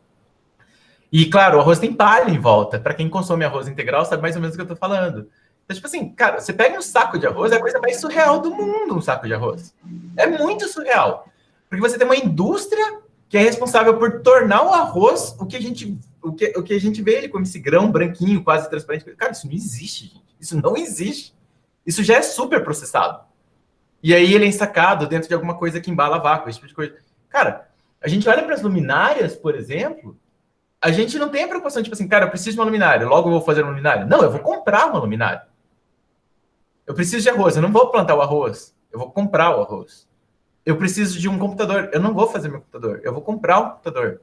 E, claro, o arroz tem palha em volta. Para quem consome arroz integral, sabe mais ou menos o que eu estou falando. Então, tipo assim, cara, você pega um saco de arroz, é a coisa mais surreal do mundo, um saco de arroz. É muito surreal. Porque você tem uma indústria que é responsável por tornar o arroz o que a gente vê ele como esse grão branquinho, quase transparente. Cara, isso não existe, gente. Isso não existe. Isso já é super processado. E aí ele é ensacado dentro de alguma coisa que embala vácuo, esse tipo de coisa. Cara, a gente olha para as luminárias, por exemplo, a gente não tem a preocupação, tipo assim, cara, eu preciso de uma luminária, logo eu vou fazer uma luminária. Não, eu vou comprar uma luminária. Eu preciso de arroz, eu não vou plantar o arroz, eu vou comprar o arroz. Eu preciso de um computador, eu não vou fazer meu computador, eu vou comprar um computador.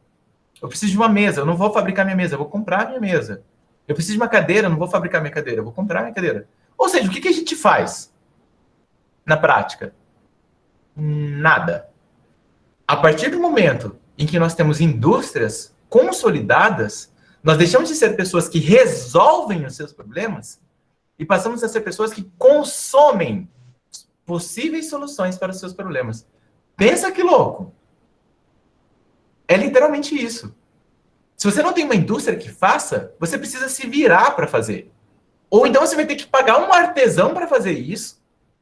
Eu preciso de uma mesa, eu não vou fabricar minha mesa, eu vou comprar minha mesa. Eu preciso de uma cadeira, eu não vou fabricar minha cadeira, eu vou comprar minha cadeira. Ou seja, o que a gente faz na prática? Nada. A partir do momento em que nós temos indústrias consolidadas, nós deixamos de ser pessoas que resolvem os seus problemas e passamos a ser pessoas que consomem possíveis soluções para os seus problemas. Pensa que louco! É literalmente isso. Se você não tem uma indústria que faça, você precisa se virar para fazer. Ou então você vai ter que pagar um artesão para fazer isso.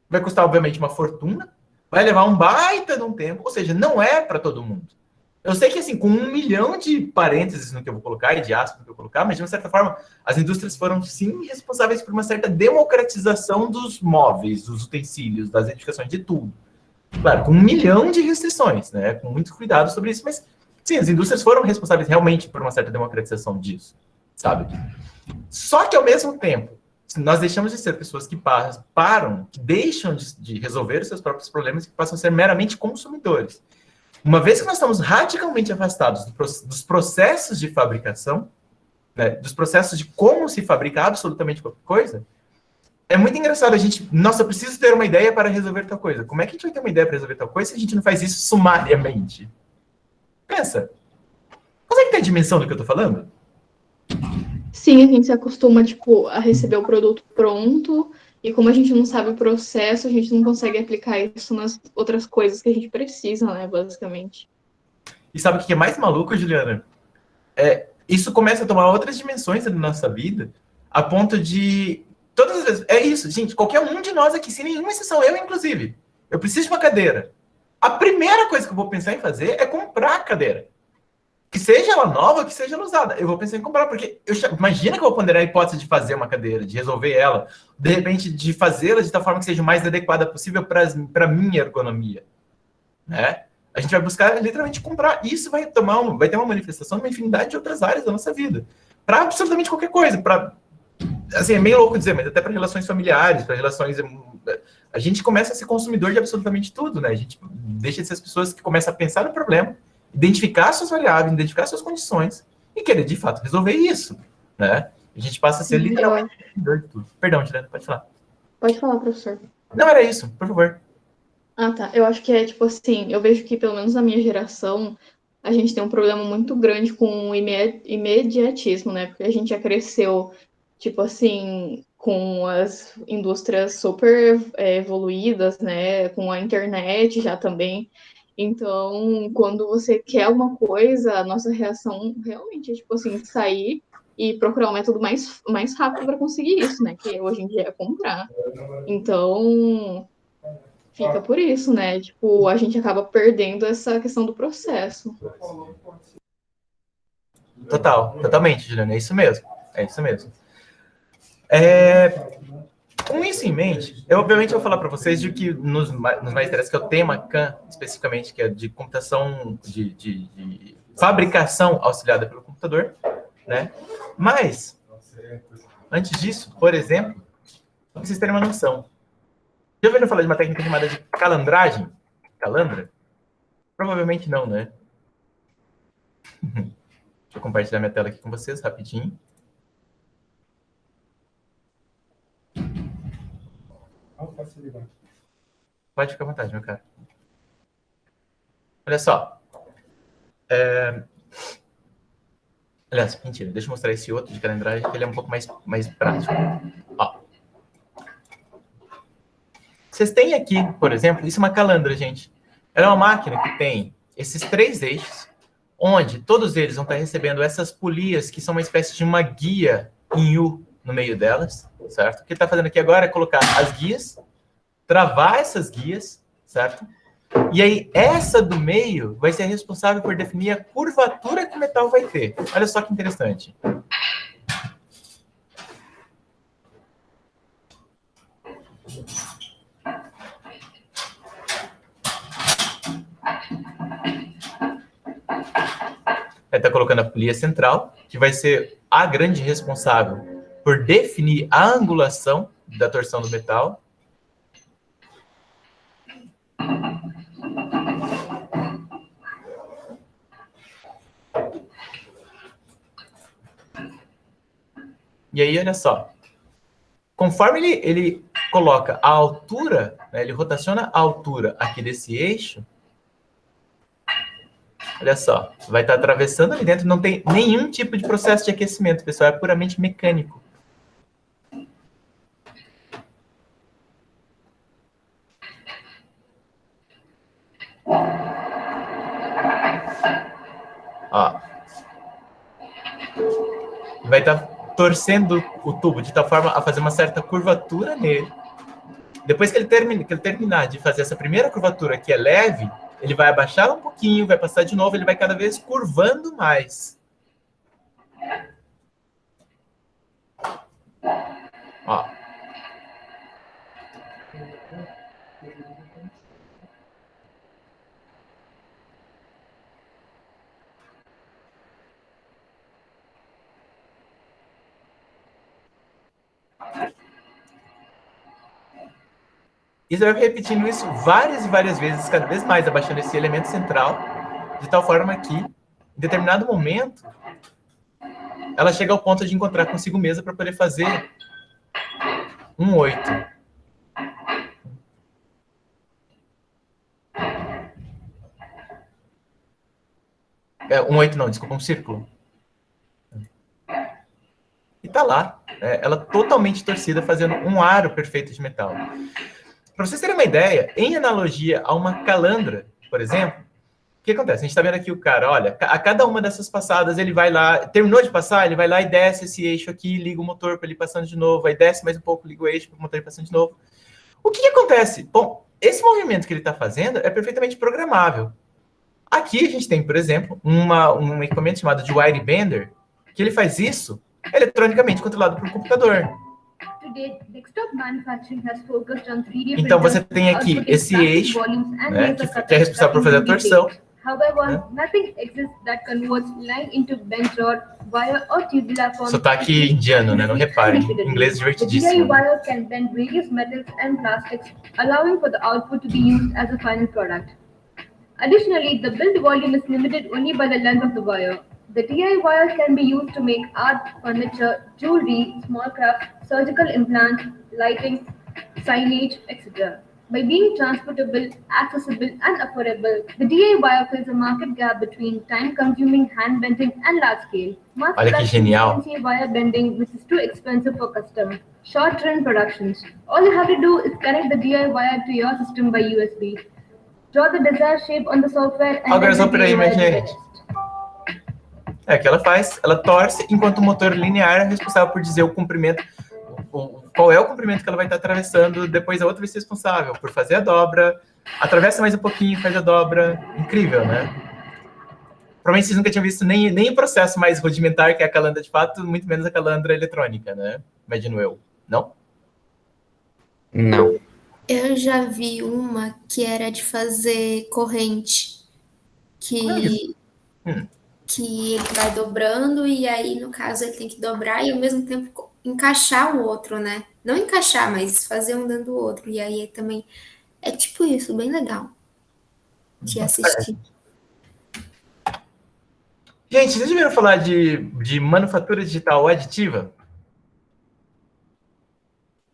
Vai custar, obviamente, uma fortuna. Vai levar um baita de um tempo. Ou seja, não é para todo mundo. Eu sei que, assim, com 1 milhão de parênteses no que eu vou colocar e de aspas no que eu vou colocar, mas, de uma certa forma, as indústrias foram, sim, responsáveis por uma certa democratização dos móveis, dos utensílios, das edificações, de tudo. Claro, com 1 milhão de restrições, né? Com muito cuidado sobre isso, mas, sim, as indústrias foram responsáveis realmente por uma certa democratização disso, sabe? Só que, ao mesmo tempo, nós deixamos de ser pessoas que param, que deixam de resolver os seus próprios problemas e que passam a ser meramente consumidores. Uma vez que nós estamos radicalmente afastados dos processos de fabricação, né, dos processos de como se fabrica absolutamente qualquer coisa, é muito engraçado a gente... Nossa, eu preciso ter uma ideia para resolver tal coisa. Como é que a gente vai ter uma ideia para resolver tal coisa se a gente não faz isso sumariamente? Pensa. Consegue ter a dimensão do que eu estou falando? Sim, a gente se acostuma, tipo, a receber o produto pronto, e como a gente não sabe o processo, a gente não consegue aplicar isso nas outras coisas que a gente precisa, né, basicamente. E sabe o que é mais maluco, Juliana? Isso começa a tomar outras dimensões na nossa vida, a ponto de... Todas as vezes... É isso, gente, qualquer um de nós aqui, sem nenhuma exceção, eu inclusive, eu preciso de uma cadeira. A primeira coisa que eu vou pensar em fazer é comprar a cadeira. Que seja ela nova, que seja ela usada. Eu vou pensar em comprar, porque imagina que eu vou ponderar a hipótese de fazer uma cadeira, de resolver ela, de repente de fazê-la de tal forma que seja o mais adequada possível para a minha ergonomia. Né? A gente vai buscar literalmente comprar. Isso vai ter uma manifestação numa infinidade de outras áreas da nossa vida. Para absolutamente qualquer coisa. Assim, é meio louco dizer, mas até para relações familiares, para relações... A gente começa a ser consumidor de absolutamente tudo, né? A gente deixa de ser as pessoas que começam a pensar no problema, identificar suas variáveis, identificar suas condições e querer, de fato, resolver isso, né? A gente passa a ser literalmente consumidor de tudo. Perdão, Tirana, pode falar. Pode falar, professor. Não, era isso, por favor. Ah, tá. Eu acho que é, tipo assim, eu vejo que, pelo menos na minha geração, a gente tem um problema muito grande com o imediatismo, né? Porque a gente já cresceu, tipo assim, com as indústrias super evoluídas, né? Com a internet já também. Então, quando você quer uma coisa, a nossa reação realmente é, tipo assim, sair e procurar um método mais rápido para conseguir isso, né? Que hoje em dia é comprar. Então, fica por isso, né? Tipo, a gente acaba perdendo essa questão do processo. Totalmente, Juliana, é isso mesmo. É isso mesmo. Com isso em mente, eu obviamente vou falar para vocês de que nos mais interessa, que é o tema CAM, especificamente, que é de computação, de fabricação auxiliada pelo computador, né? Mas, antes disso, por exemplo, para vocês terem uma noção, já ouviram falar de uma técnica chamada de calandragem? Calandra? Provavelmente não, né? Deixa eu compartilhar minha tela aqui com vocês rapidinho. Pode ficar à vontade, meu cara. Olha só. Aliás, mentira, deixa eu mostrar esse outro de calendário, que ele é um pouco mais prático. Ó. Vocês têm aqui, por exemplo, isso é uma calandra, gente. Ela é uma máquina que tem esses 3 eixos, onde todos eles vão estar recebendo essas polias, que são uma espécie de uma guia em U no meio delas, certo? O que ele está fazendo aqui agora é colocar as guias, travar essas guias, certo? E aí, essa do meio vai ser responsável por definir a curvatura que o metal vai ter. Olha só que interessante. Ele está colocando a polia central, que vai ser a grande responsável por definir a angulação da torção do metal. E aí, olha só. Conforme ele coloca a altura, né, ele rotaciona a altura aqui desse eixo, olha só, vai estar atravessando ali dentro, não tem nenhum tipo de processo de aquecimento, pessoal, é puramente mecânico. Ó. Vai estar torcendo o tubo de tal forma a fazer uma certa curvatura nele. Depois que ele terminar de fazer essa primeira curvatura que é leve, ele vai abaixar um pouquinho, vai passar de novo, ele vai cada vez curvando mais. Ó. E você vai repetindo isso várias e várias vezes, cada vez mais, abaixando esse elemento central, de tal forma que, em determinado momento, ela chega ao ponto de encontrar consigo mesma para poder fazer um 8. Um 8 não, desculpa, um círculo. E tá lá, ela totalmente torcida, fazendo um aro perfeito de metal. Para vocês terem uma ideia, em analogia a uma calandra, por exemplo, o que acontece? A gente está vendo aqui o cara, olha, a cada uma dessas passadas, ele vai lá, terminou de passar, ele vai lá e desce esse eixo aqui, liga o motor para ele passando de novo, aí desce mais um pouco, liga o eixo para o motor ir passando de novo. O que acontece? Bom, esse movimento que ele está fazendo é perfeitamente programável. Aqui a gente tem, por exemplo, um equipamento chamado de wire bender, que ele faz isso eletronicamente controlado por um computador. Então você tem aqui esse eixo, né, que é responsável por fazer a torção. Sotaque indiano, né? Não reparem. Inglês divertidíssimo. Additionally, the build volume is limited only by the length of the wire. The DI wire can be used to make art, furniture, jewelry, small crafts, surgical implants, lighting, signage, etc. By being transportable, accessible, and affordable, the DI wire fills a market gap between time-consuming hand bending and large-scale mass production CNC wire bending, which is too expensive for custom, short-run productions. All you have to do is connect the DI wire to your system by USB. Draw the desired shape on the software and agora só para aí, minha gente. É que ela faz, ela torce, enquanto o motor linear é responsável por dizer o comprimento, qual é o comprimento que ela vai estar atravessando, depois a outra vai ser responsável por fazer a dobra, atravessa mais um pouquinho, faz a dobra. Incrível, né? Provavelmente vocês nunca tinham visto nem o processo mais rudimentar que é a calandra de fato, muito menos a calandra eletrônica, né? Imagino eu. Não? Não. Eu já vi uma que era de fazer corrente, que ele vai dobrando e aí, no caso, ele tem que dobrar e, ao mesmo tempo, encaixar o outro, né? Não encaixar, mas fazer um dentro do outro. E aí, também, é tipo isso, bem legal de assistir. Gente, vocês já viram falar de manufatura digital aditiva?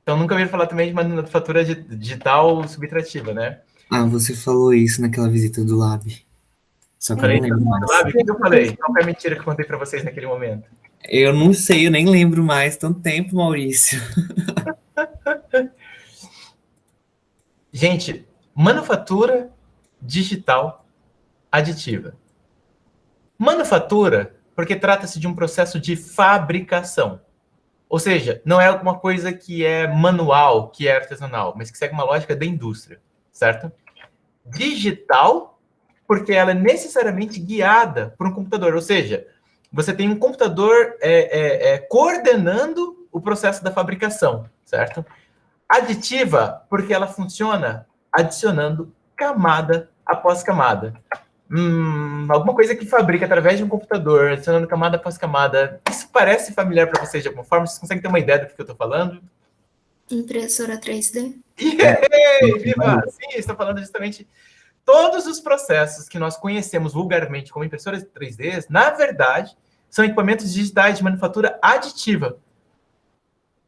Então, nunca ouviram falar também de manufatura digital subtrativa, né? Ah, você falou isso naquela visita do Lab. Só que eu nem lembro mais. Sabe o que eu falei? Qual foi a mentira que eu contei para vocês naquele momento? Eu não sei, eu nem lembro mais. Tanto tempo, Maurício. Gente, manufatura digital aditiva. Manufatura, porque trata-se de um processo de fabricação. Ou seja, não é alguma coisa que é manual, que é artesanal, mas que segue uma lógica da indústria, certo? Digital, porque ela é necessariamente guiada por um computador. Ou seja, você tem um computador coordenando o processo da fabricação, certo? Aditiva, porque ela funciona adicionando camada após camada. Alguma coisa que fabrica através de um computador, adicionando camada após camada. Isso parece familiar para vocês de alguma forma? Vocês conseguem ter uma ideia do que eu estou falando? Impressora 3D? Viva! Sim, estou falando justamente todos os processos que nós conhecemos vulgarmente como impressoras 3D, na verdade, são equipamentos digitais de manufatura aditiva.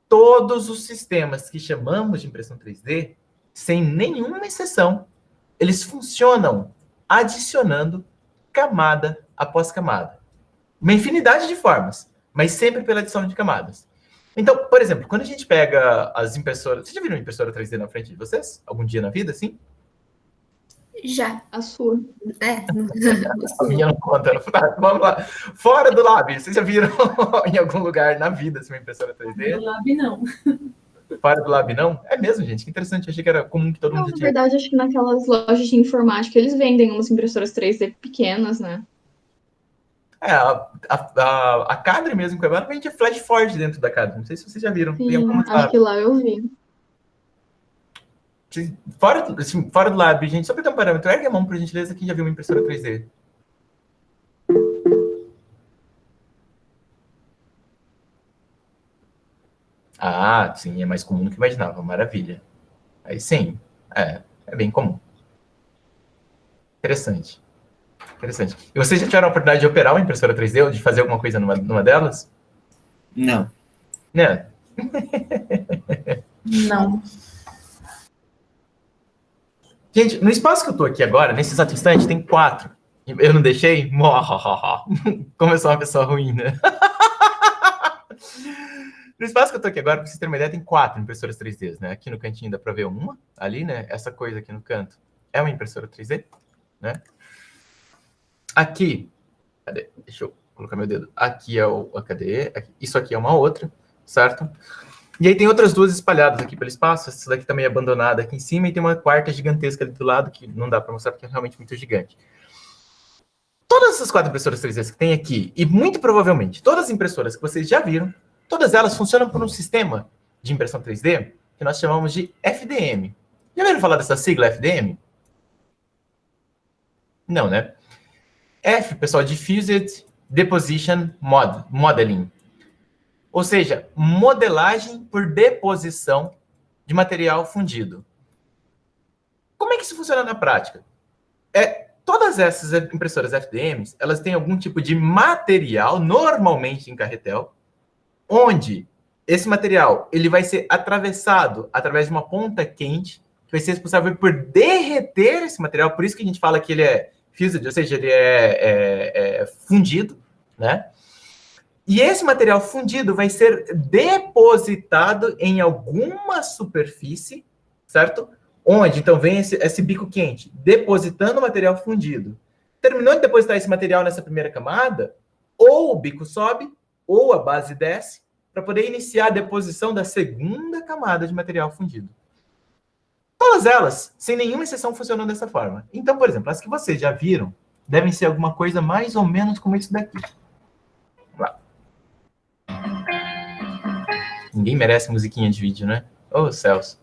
Todos os sistemas que chamamos de impressão 3D, sem nenhuma exceção, eles funcionam adicionando camada após camada. Uma infinidade de formas, mas sempre pela adição de camadas. Então, por exemplo, quando a gente pega as impressoras... Vocês já viram uma impressora 3D na frente de vocês? Algum dia na vida, assim? Já. A sua. A minha não conta. Tá, vamos lá. Fora do Lab, vocês já viram em algum lugar na vida assim, uma impressora 3D? No Lab, não. Fora do Lab, não? É mesmo, gente. Que interessante. Eu achei que era comum que todo mundo Na tinha. verdade, acho que naquelas lojas de informática eles vendem umas impressoras 3D pequenas, né? A Cadre mesmo, que agora vende Flash Forge dentro da Cadre. Não sei se vocês já viram. Sim, acho que lá eu vi. Fora do Lab, gente, só para ter um parâmetro, ergue a mão, por gentileza, quem já viu uma impressora 3D. Ah, sim, é mais comum do que imaginava. Maravilha. Aí sim, é bem comum. Interessante. Interessante. E vocês já tiveram a oportunidade de operar uma impressora 3D ou de fazer alguma coisa numa delas? Não. Né? Não. Gente, no espaço que eu tô aqui agora, nesse exato instante, tem 4. Eu não deixei? Como eu sou uma pessoa ruim, né? No espaço que eu tô aqui agora, pra vocês terem uma ideia, tem 4 impressoras 3D, né? Aqui no cantinho dá pra ver uma, ali, né? Essa coisa aqui no canto é uma impressora 3D, né? Aqui, cadê? Deixa eu colocar meu dedo. Aqui é cadê? Isso aqui é uma outra, certo? E aí tem outras 2 espalhadas aqui pelo espaço. Essa daqui também é abandonada aqui em cima. E tem uma quarta gigantesca ali do lado, que não dá para mostrar porque é realmente muito gigante. Todas essas 4 impressoras 3D que tem aqui, e muito provavelmente todas as impressoras que vocês já viram, todas elas funcionam por um sistema de impressão 3D que nós chamamos de FDM. Já ouviram falar dessa sigla FDM? Não, né? F, pessoal, Diffused Deposition Modeling. Ou seja, modelagem por deposição de material fundido. Como é que isso funciona na prática? Todas essas impressoras FDMs, elas têm algum tipo de material, normalmente em carretel, onde esse material ele vai ser atravessado através de uma ponta quente, que vai ser responsável por derreter esse material, por isso que a gente fala que ele é fused, ou seja, ele é fundido, né? E esse material fundido vai ser depositado em alguma superfície, certo? Onde, então, vem esse bico quente, depositando o material fundido. Terminou de depositar esse material nessa primeira camada, ou o bico sobe, ou a base desce, para poder iniciar a deposição da segunda camada de material fundido. Todas elas, sem nenhuma exceção, funcionam dessa forma. Então, por exemplo, as que vocês já viram, devem ser alguma coisa mais ou menos como isso daqui. Vamos lá. Ninguém merece musiquinha de vídeo, né? Ô, céus.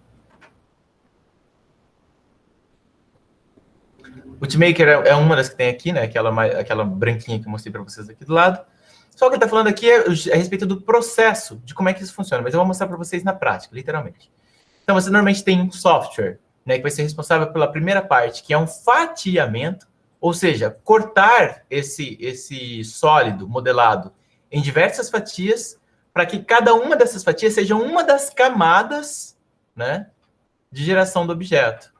Ultimaker é uma das que tem aqui, né? Aquela branquinha que eu mostrei para vocês aqui do lado. Só que ele está falando aqui é a respeito do processo, de como é que isso funciona. Mas eu vou mostrar para vocês na prática, literalmente. Então, você normalmente tem um software, né? Que vai ser responsável pela primeira parte, que é um fatiamento. Ou seja, cortar esse sólido modelado em diversas fatias, para que cada uma dessas fatias seja uma das camadas, né, de geração do objeto.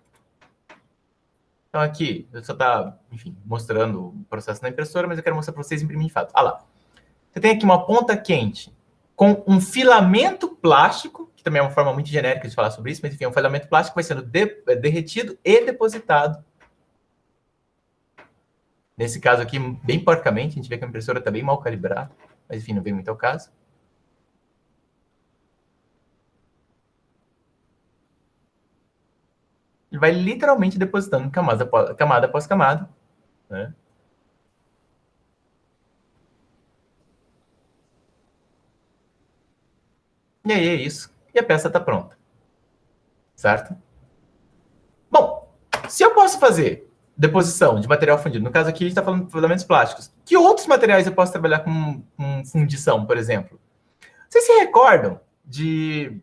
Então, aqui, eu só tá, enfim, mostrando o processo na impressora, mas eu quero mostrar para vocês imprimir de fato. Olha lá. Você tem aqui uma ponta quente com um filamento plástico, que também é uma forma muito genérica de falar sobre isso, mas enfim, é um filamento plástico que vai sendo derretido e depositado. Nesse caso aqui, bem porcamente, a gente vê que a impressora está bem mal calibrada, mas enfim, não vem muito ao caso. Ele vai literalmente depositando camada após camada, né? E aí é isso. E a peça está pronta. Certo? Bom, se eu posso fazer deposição de material fundido, no caso aqui a gente está falando de filamentos plásticos, que outros materiais eu posso trabalhar com fundição, por exemplo? Vocês se recordam de...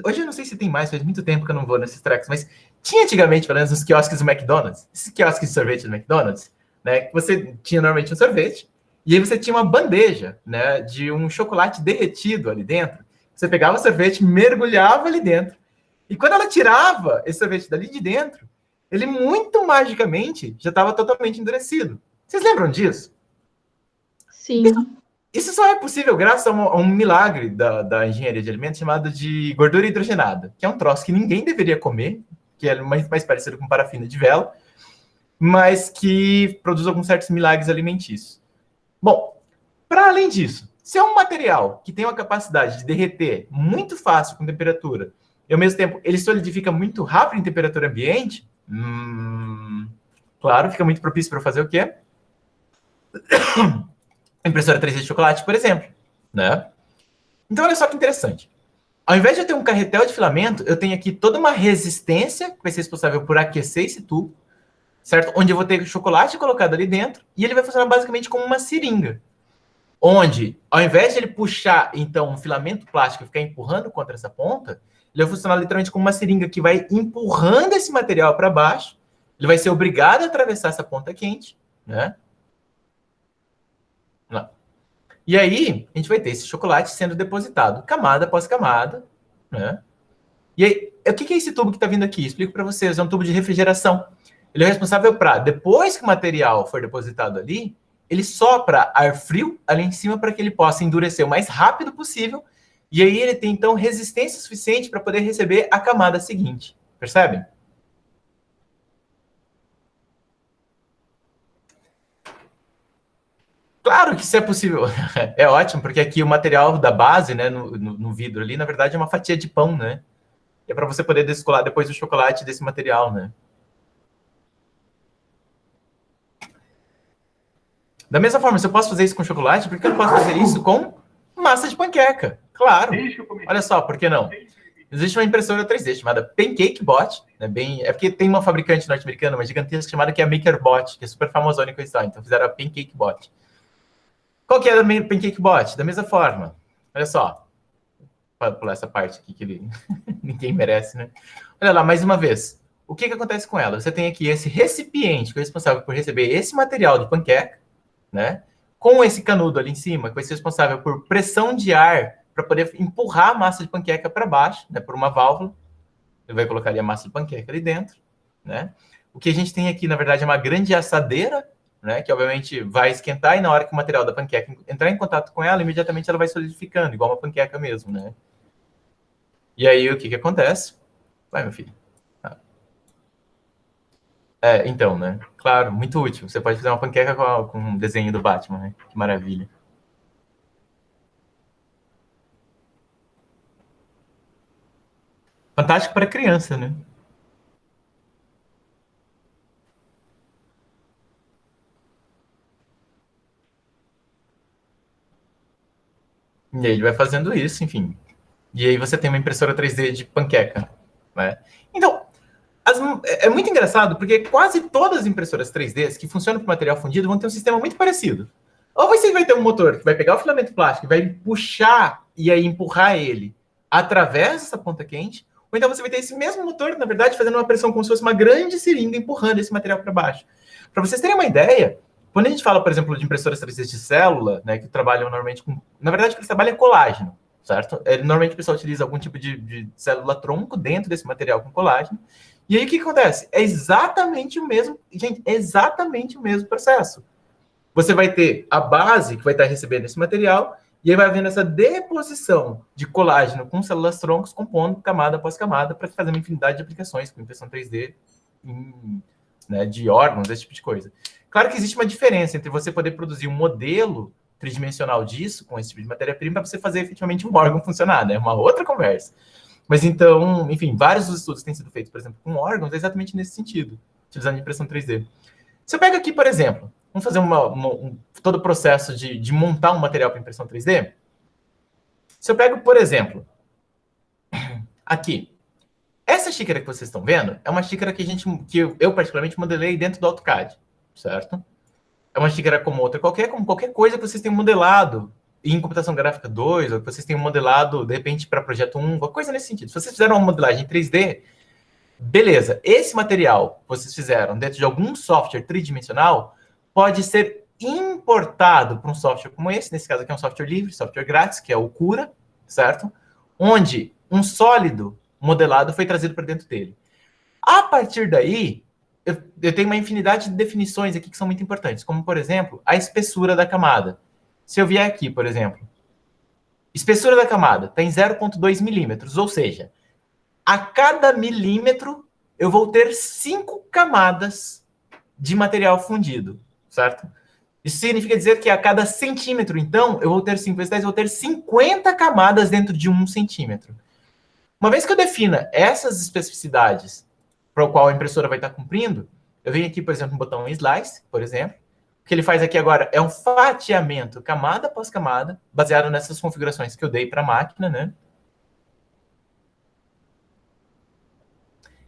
Hoje eu não sei se tem mais, faz muito tempo que eu não vou nesses tracks, mas tinha antigamente, pelo menos, nos quiosques do McDonald's, esses quiosques de sorvete do McDonald's, né, que você tinha normalmente um sorvete, e aí você tinha uma bandeja, né, de um chocolate derretido ali dentro. Você pegava o sorvete, mergulhava ali dentro, e quando ela tirava esse sorvete dali de dentro, ele muito magicamente já estava totalmente endurecido. Vocês lembram disso? Sim. Isso só é possível graças a um milagre da engenharia de alimentos chamado de gordura hidrogenada, que é um troço que ninguém deveria comer, que é mais parecido com parafina de vela, mas que produz alguns certos milagres alimentícios. Bom, para além disso, se é um material que tem uma capacidade de derreter muito fácil com temperatura, e ao mesmo tempo ele solidifica muito rápido em temperatura ambiente, claro, fica muito propício para fazer o quê? Impressora 3D de chocolate, por exemplo, né? Então, olha só que interessante. Ao invés de eu ter um carretel de filamento, eu tenho aqui toda uma resistência que vai ser responsável por aquecer esse tubo, certo? Onde eu vou ter chocolate colocado ali dentro e ele vai funcionar basicamente como uma seringa. Onde, ao invés de ele puxar, então, um filamento plástico e ficar empurrando contra essa ponta, ele vai funcionar literalmente como uma seringa que vai empurrando esse material para baixo, ele vai ser obrigado a atravessar essa ponta quente, né? E aí, a gente vai ter esse chocolate sendo depositado, camada após camada, né? E aí, o que é esse tubo que está vindo aqui? Explico para vocês, é um tubo de refrigeração. Ele é responsável para, depois que o material for depositado ali, ele sopra ar frio ali em cima para que ele possa endurecer o mais rápido possível, e aí ele tem, então, resistência suficiente para poder receber a camada seguinte. Percebem? Claro que isso é possível. É ótimo, porque aqui o material da base, né, no vidro ali, na verdade, é uma fatia de pão, né? É para você poder descolar depois o chocolate desse material, né? Da mesma forma, se eu posso fazer isso com chocolate, por que eu não posso fazer isso com massa de panqueca? Claro. Olha só, por que não? Existe uma impressora 3D chamada PancakeBot, né? É porque tem uma fabricante norte-americana, uma gigantesca, chamada que é a MakerBot, que é super famosona com isso, então fizeram a PancakeBot. Qual que é a PancakeBot? Da mesma forma. Olha só. Pode pular essa parte aqui que ele... ninguém merece, né? Olha lá, mais uma vez. O que acontece com ela? Você tem aqui esse recipiente que é responsável por receber esse material de panqueca, né? Com esse canudo ali em cima, que vai ser responsável por pressão de ar para poder empurrar a massa de panqueca para baixo, né? Por uma válvula. Ele vai colocar ali a massa de panqueca ali dentro, né? O que a gente tem aqui, na verdade, é uma grande assadeira, né, que obviamente vai esquentar e na hora que o material da panqueca entrar em contato com ela, imediatamente ela vai solidificando, igual uma panqueca mesmo, né? E aí, o que acontece? Vai, meu filho. Então, né? Claro, muito útil. Você pode fazer uma panqueca com um desenho do Batman, né? Que maravilha. Fantástico para criança, né? E aí ele vai fazendo isso, enfim. E aí você tem uma impressora 3D de panqueca, né? Então, é muito engraçado, porque quase todas as impressoras 3D que funcionam com material fundido vão ter um sistema muito parecido. Ou você vai ter um motor que vai pegar o filamento plástico, vai puxar e aí empurrar ele através dessa ponta quente, ou então você vai ter esse mesmo motor, na verdade, fazendo uma pressão como se fosse uma grande seringa empurrando esse material para baixo. Para vocês terem uma ideia, quando a gente fala, por exemplo, de impressoras 3D de célula, né, que trabalham normalmente com... Na verdade, eles trabalham colágeno, certo? Normalmente o pessoal utiliza algum tipo de célula-tronco dentro desse material com colágeno. E aí o que acontece? É exatamente o mesmo, gente, exatamente o mesmo processo. Você vai ter a base que vai estar recebendo esse material, e aí vai havendo essa deposição de colágeno com células-troncos, compondo camada após camada, para fazer uma infinidade de aplicações com impressão 3D, né, de órgãos, esse tipo de coisa. Claro que existe uma diferença entre você poder produzir um modelo tridimensional disso, com esse tipo de matéria-prima, para você fazer efetivamente um órgão funcionar, né? É uma outra conversa. Mas então, enfim, vários dos estudos que têm sido feitos, por exemplo, com órgãos, é exatamente nesse sentido, utilizando impressão 3D. Se eu pego aqui, por exemplo, vamos fazer todo o processo de montar um material para impressão 3D. Se eu pego, por exemplo, aqui, essa xícara que vocês estão vendo é uma xícara que eu particularmente modelei dentro do AutoCAD, certo? É uma xícara como outra qualquer, como qualquer coisa que vocês tenham modelado em computação gráfica 2, ou que vocês tenham modelado, de repente, para projeto 1, uma coisa nesse sentido. Se vocês fizeram uma modelagem em 3D, beleza, esse material que vocês fizeram dentro de algum software tridimensional pode ser importado para um software como esse, nesse caso aqui é um software livre, software grátis, que é o Cura, certo? Onde um sólido modelado foi trazido para dentro dele. A partir daí, eu tenho uma infinidade de definições aqui que são muito importantes, como, por exemplo, a espessura da camada. Se eu vier aqui, por exemplo, espessura da camada está em 0,2 milímetros, ou seja, a cada milímetro eu vou ter 5 camadas de material fundido, certo? Isso significa dizer que a cada centímetro, então, eu vou ter 5 vezes 10, eu vou ter 50 camadas dentro de 1 centímetro. Uma vez que eu defina essas especificidades para o qual a impressora vai estar cumprindo, eu venho aqui, por exemplo, no botão Slice, por exemplo. O que ele faz aqui agora é um fatiamento, camada após camada, baseado nessas configurações que eu dei para a máquina, né?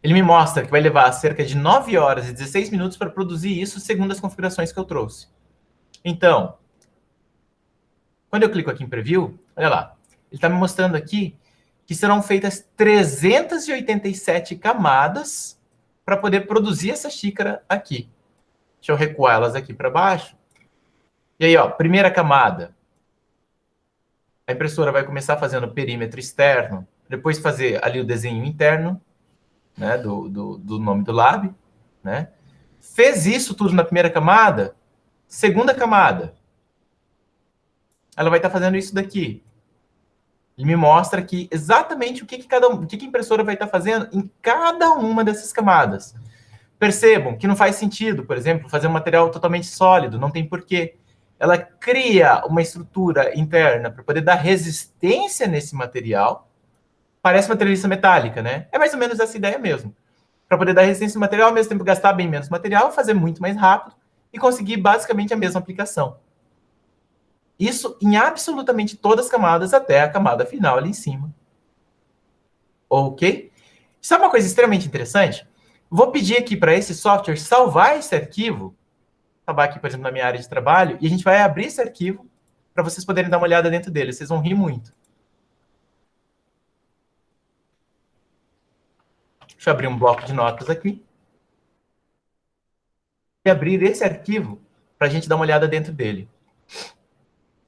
Ele me mostra que vai levar cerca de 9 horas e 16 minutos para produzir isso, segundo as configurações que eu trouxe. Então, quando eu clico aqui em Preview, olha lá, ele está me mostrando aqui que serão feitas 387 camadas para poder produzir essa xícara aqui. Deixa eu recuar elas aqui para baixo. E aí, ó, primeira camada. A impressora vai começar fazendo o perímetro externo, depois fazer ali o desenho interno, né, do nome do lab, né? Fez isso tudo na primeira camada, segunda camada. Ela vai estar fazendo isso daqui. Ele me mostra aqui exatamente o que a impressora vai estar fazendo em cada uma dessas camadas. Percebam que não faz sentido, por exemplo, fazer um material totalmente sólido, não tem porquê. Ela cria uma estrutura interna para poder dar resistência nesse material. Parece uma treliça metálica, né? É mais ou menos essa ideia mesmo. Para poder dar resistência no material, ao mesmo tempo gastar bem menos material, fazer muito mais rápido e conseguir basicamente a mesma aplicação. Isso em absolutamente todas as camadas, até a camada final ali em cima. Ok? Sabe uma coisa extremamente interessante? Vou pedir aqui para esse software salvar esse arquivo, salvar aqui, por exemplo, na minha área de trabalho, e a gente vai abrir esse arquivo para vocês poderem dar uma olhada dentro dele. Vocês vão rir muito. Deixa eu abrir um bloco de notas aqui. E abrir esse arquivo para a gente dar uma olhada dentro dele.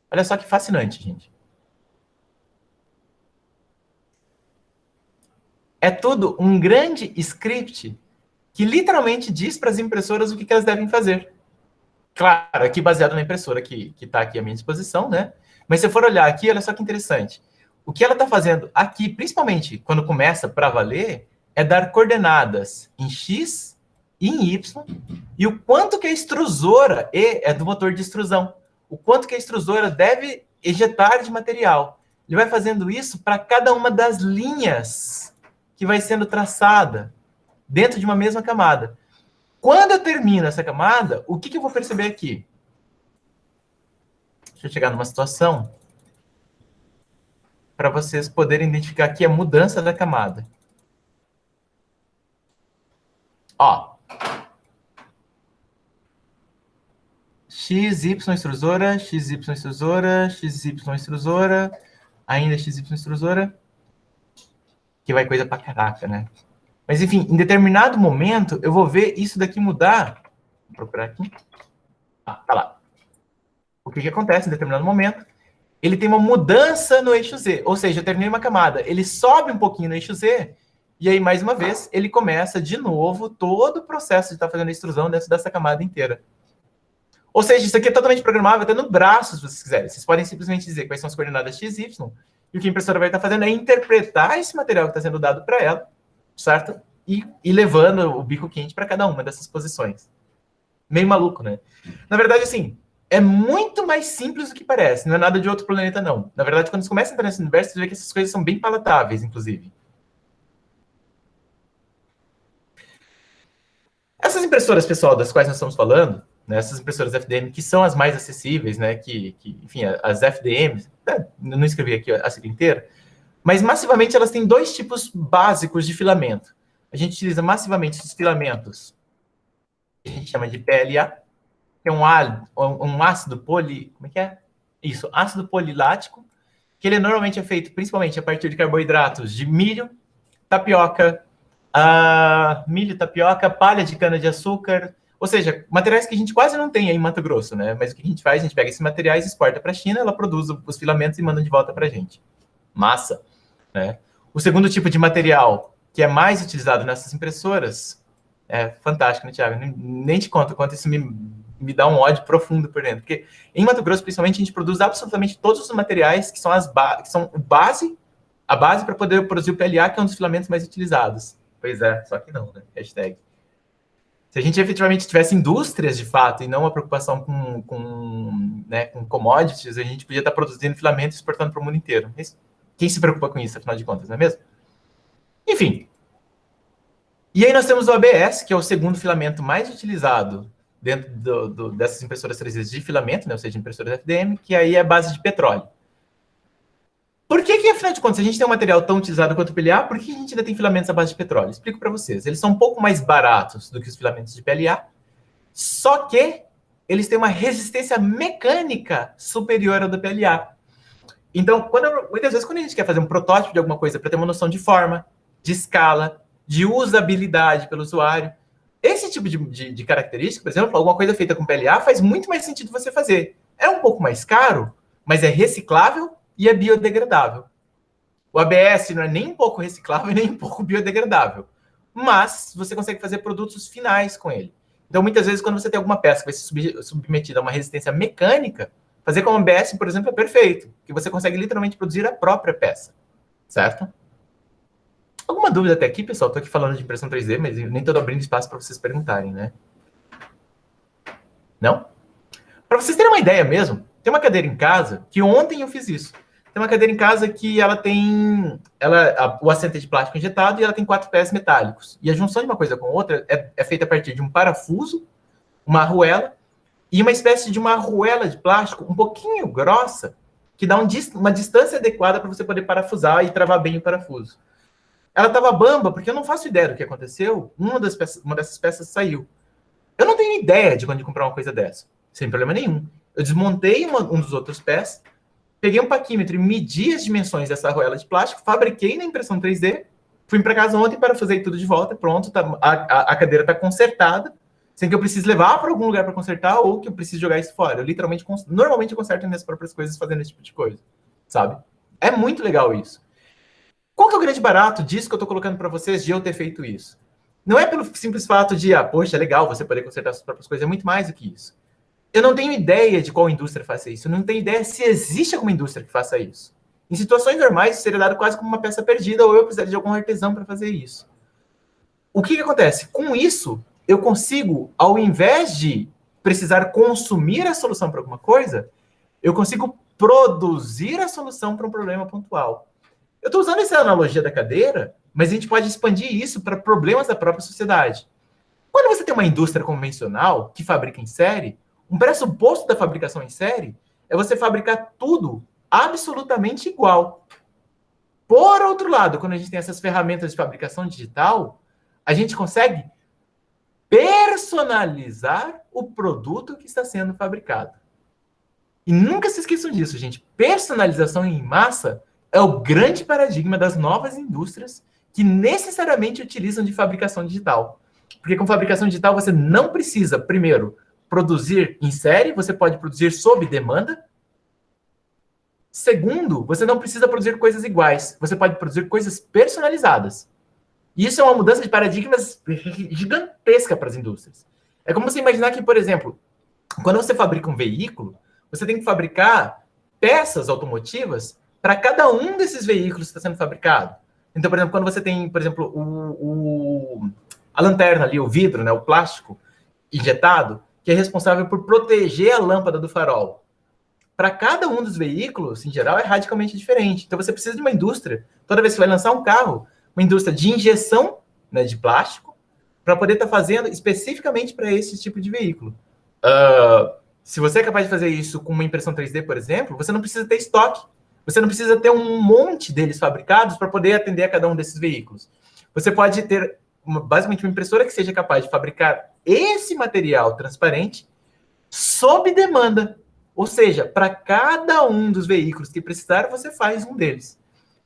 Olha só que fascinante, gente. É tudo um grande script que literalmente diz para as impressoras o que elas devem fazer. Claro, aqui baseado na impressora que está aqui à minha disposição, né? Mas se eu for olhar aqui, olha só que interessante. O que ela está fazendo aqui, principalmente quando começa para valer, é dar coordenadas em X e em Y, e o quanto que a extrusora, E é do motor de extrusão, o quanto que a extrusora deve ejetar de material. Ele vai fazendo isso para cada uma das linhas que vai sendo traçada dentro de uma mesma camada. Quando eu termino essa camada, o que eu vou perceber aqui? Deixa eu chegar numa situação para vocês poderem identificar aqui a mudança da camada. Ó. XY extrusora, XY extrusora, XY extrusora, ainda XY extrusora, que vai coisa pra caraca, né? Mas, enfim, em determinado momento, eu vou ver isso daqui mudar. Vou procurar aqui. Ah, tá lá. O que acontece em determinado momento? ele tem uma mudança no eixo Z, ou seja, eu terminei uma camada, ele sobe um pouquinho no eixo Z, e aí, mais uma vez, ele começa de novo todo o processo de estar fazendo a extrusão dentro dessa camada inteira. Ou seja, isso aqui é totalmente programável até no braço, se vocês quiserem. Vocês podem simplesmente dizer quais são as coordenadas x, y, e o que a impressora vai estar fazendo é interpretar esse material que está sendo dado para ela, certo? E levando o bico quente para cada uma dessas posições. Meio maluco, né? Na verdade, assim, é muito mais simples do que parece. Não é nada de outro planeta, não. Na verdade, quando você começa a entrar nesse universo, você vê que essas coisas são bem palatáveis, inclusive. Essas impressoras, pessoal, das quais nós estamos falando, né, essas impressoras FDM, que são as mais acessíveis, né, enfim, as FDMs, não escrevi aqui a sigla inteira, mas massivamente elas têm dois tipos básicos de filamento. A gente utiliza massivamente os filamentos que a gente chama de PLA, que é um ácido como é que é? Isso, ácido polilático, que ele normalmente é feito principalmente a partir de carboidratos de milho, tapioca, tapioca, palha de cana-de-açúcar, ou seja, materiais que a gente quase não tem aí em Mato Grosso, né? Mas o que a gente faz? A gente pega esses materiais, exporta para a China, ela produz os filamentos e manda de volta para a gente. Massa, né? O segundo tipo de material que é mais utilizado nessas impressoras é fantástico, né, Thiago? Nem te conto quanto isso me dá um ódio profundo por dentro. Porque em Mato Grosso, principalmente, a gente produz absolutamente todos os materiais que são a base para poder produzir o PLA, que é um dos filamentos mais utilizados. Pois é, só que não, né? Hashtag. Se a gente efetivamente tivesse indústrias, de fato, e não uma preocupação com commodities, a gente podia estar produzindo filamentos e exportando para o mundo inteiro. Mas quem se preocupa com isso, afinal de contas, não é mesmo? Enfim. E aí nós temos o ABS, que é o segundo filamento mais utilizado dentro dessas impressoras 3D de filamento, né, ou seja, impressoras FDM, que aí é a base de petróleo. Por que, afinal de contas, a gente tem um material tão utilizado quanto o PLA, por que a gente ainda tem filamentos à base de petróleo? Explico para vocês. Eles são um pouco mais baratos do que os filamentos de PLA, só que eles têm uma resistência mecânica superior ao do PLA. Então, muitas vezes, quando a gente quer fazer um protótipo de alguma coisa para ter uma noção de forma, de escala, de usabilidade pelo usuário, esse tipo de característica, por exemplo, alguma coisa feita com PLA faz muito mais sentido você fazer. É um pouco mais caro, mas é reciclável e é biodegradável. O ABS não é nem um pouco reciclável e nem um pouco biodegradável, mas você consegue fazer produtos finais com ele. Então, muitas vezes, quando você tem alguma peça que vai ser submetida a uma resistência mecânica, fazer com o ABS, por exemplo, é perfeito, que você consegue literalmente produzir a própria peça, certo? Alguma dúvida até aqui, pessoal? Estou aqui falando de impressão 3D, mas nem estou abrindo espaço para vocês perguntarem, né? Não? Para vocês terem uma ideia mesmo, tem uma cadeira em casa, que ontem eu fiz isso. Tem uma cadeira em casa que ela tem o assento é de plástico injetado e ela tem 4 pés metálicos. E a junção de uma coisa com outra é feita a partir de um parafuso, uma arruela, e uma espécie de uma arruela de plástico um pouquinho grossa, que dá uma distância adequada para você poder parafusar e travar bem o parafuso. Ela estava bamba, porque eu não faço ideia do que aconteceu. Uma dessas peças saiu. Eu não tenho ideia de quando comprar uma coisa dessa. Sem problema nenhum. Eu desmontei um dos outros pés, peguei um paquímetro e medi as dimensões dessa arruela de plástico, fabriquei na impressão 3D, fui para casa ontem para fazer tudo de volta, pronto, a cadeira está consertada, sem que eu precise levar para algum lugar para consertar ou que eu precise jogar isso fora. Eu normalmente eu conserto minhas próprias coisas fazendo esse tipo de coisa, sabe? É muito legal isso. Qual que é o grande barato disso que eu estou colocando para vocês de eu ter feito isso? Não é pelo simples fato de, poxa, é legal você poder consertar suas próprias coisas, é muito mais do que isso. Eu não tenho ideia de qual indústria faça isso, eu não tenho ideia se existe alguma indústria que faça isso. Em situações normais, isso seria dado quase como uma peça perdida ou eu precisaria de algum artesão para fazer isso. O que acontece? Com isso, eu consigo, ao invés de precisar consumir a solução para alguma coisa, eu consigo produzir a solução para um problema pontual. Eu estou usando essa analogia da cadeira, mas a gente pode expandir isso para problemas da própria sociedade. Quando você tem uma indústria convencional que fabrica em série, um pressuposto da fabricação em série é você fabricar tudo absolutamente igual. Por outro lado, quando a gente tem essas ferramentas de fabricação digital, a gente consegue personalizar o produto que está sendo fabricado. E nunca se esqueçam disso, gente. Personalização em massa é o grande paradigma das novas indústrias que necessariamente utilizam de fabricação digital. Porque com fabricação digital você não precisa, primeiro, produzir em série, você pode produzir sob demanda, Segundo, você não precisa produzir coisas iguais. Você pode produzir coisas personalizadas. E isso é uma mudança de paradigmas gigantesca para as indústrias. É como você imaginar que, por exemplo, quando você fabrica um veículo, você tem que fabricar peças automotivas para cada um desses veículos que está sendo fabricado. Então, por exemplo, quando você tem, por exemplo, a lanterna ali, o vidro, né, o plástico injetado, que é responsável por proteger a lâmpada do farol. Para cada um dos veículos, em geral, é radicalmente diferente. Então, você precisa de uma indústria, toda vez que vai lançar um carro, uma indústria de injeção, né, de plástico, para poder estar fazendo especificamente para esse tipo de veículo. Se você é capaz de fazer isso com uma impressão 3D, por exemplo, você não precisa ter estoque. Você não precisa ter um monte deles fabricados para poder atender a cada um desses veículos. Você pode ter, basicamente, uma impressora que seja capaz de fabricar esse material transparente sob demanda. Ou seja, para cada um dos veículos que precisar, você faz um deles.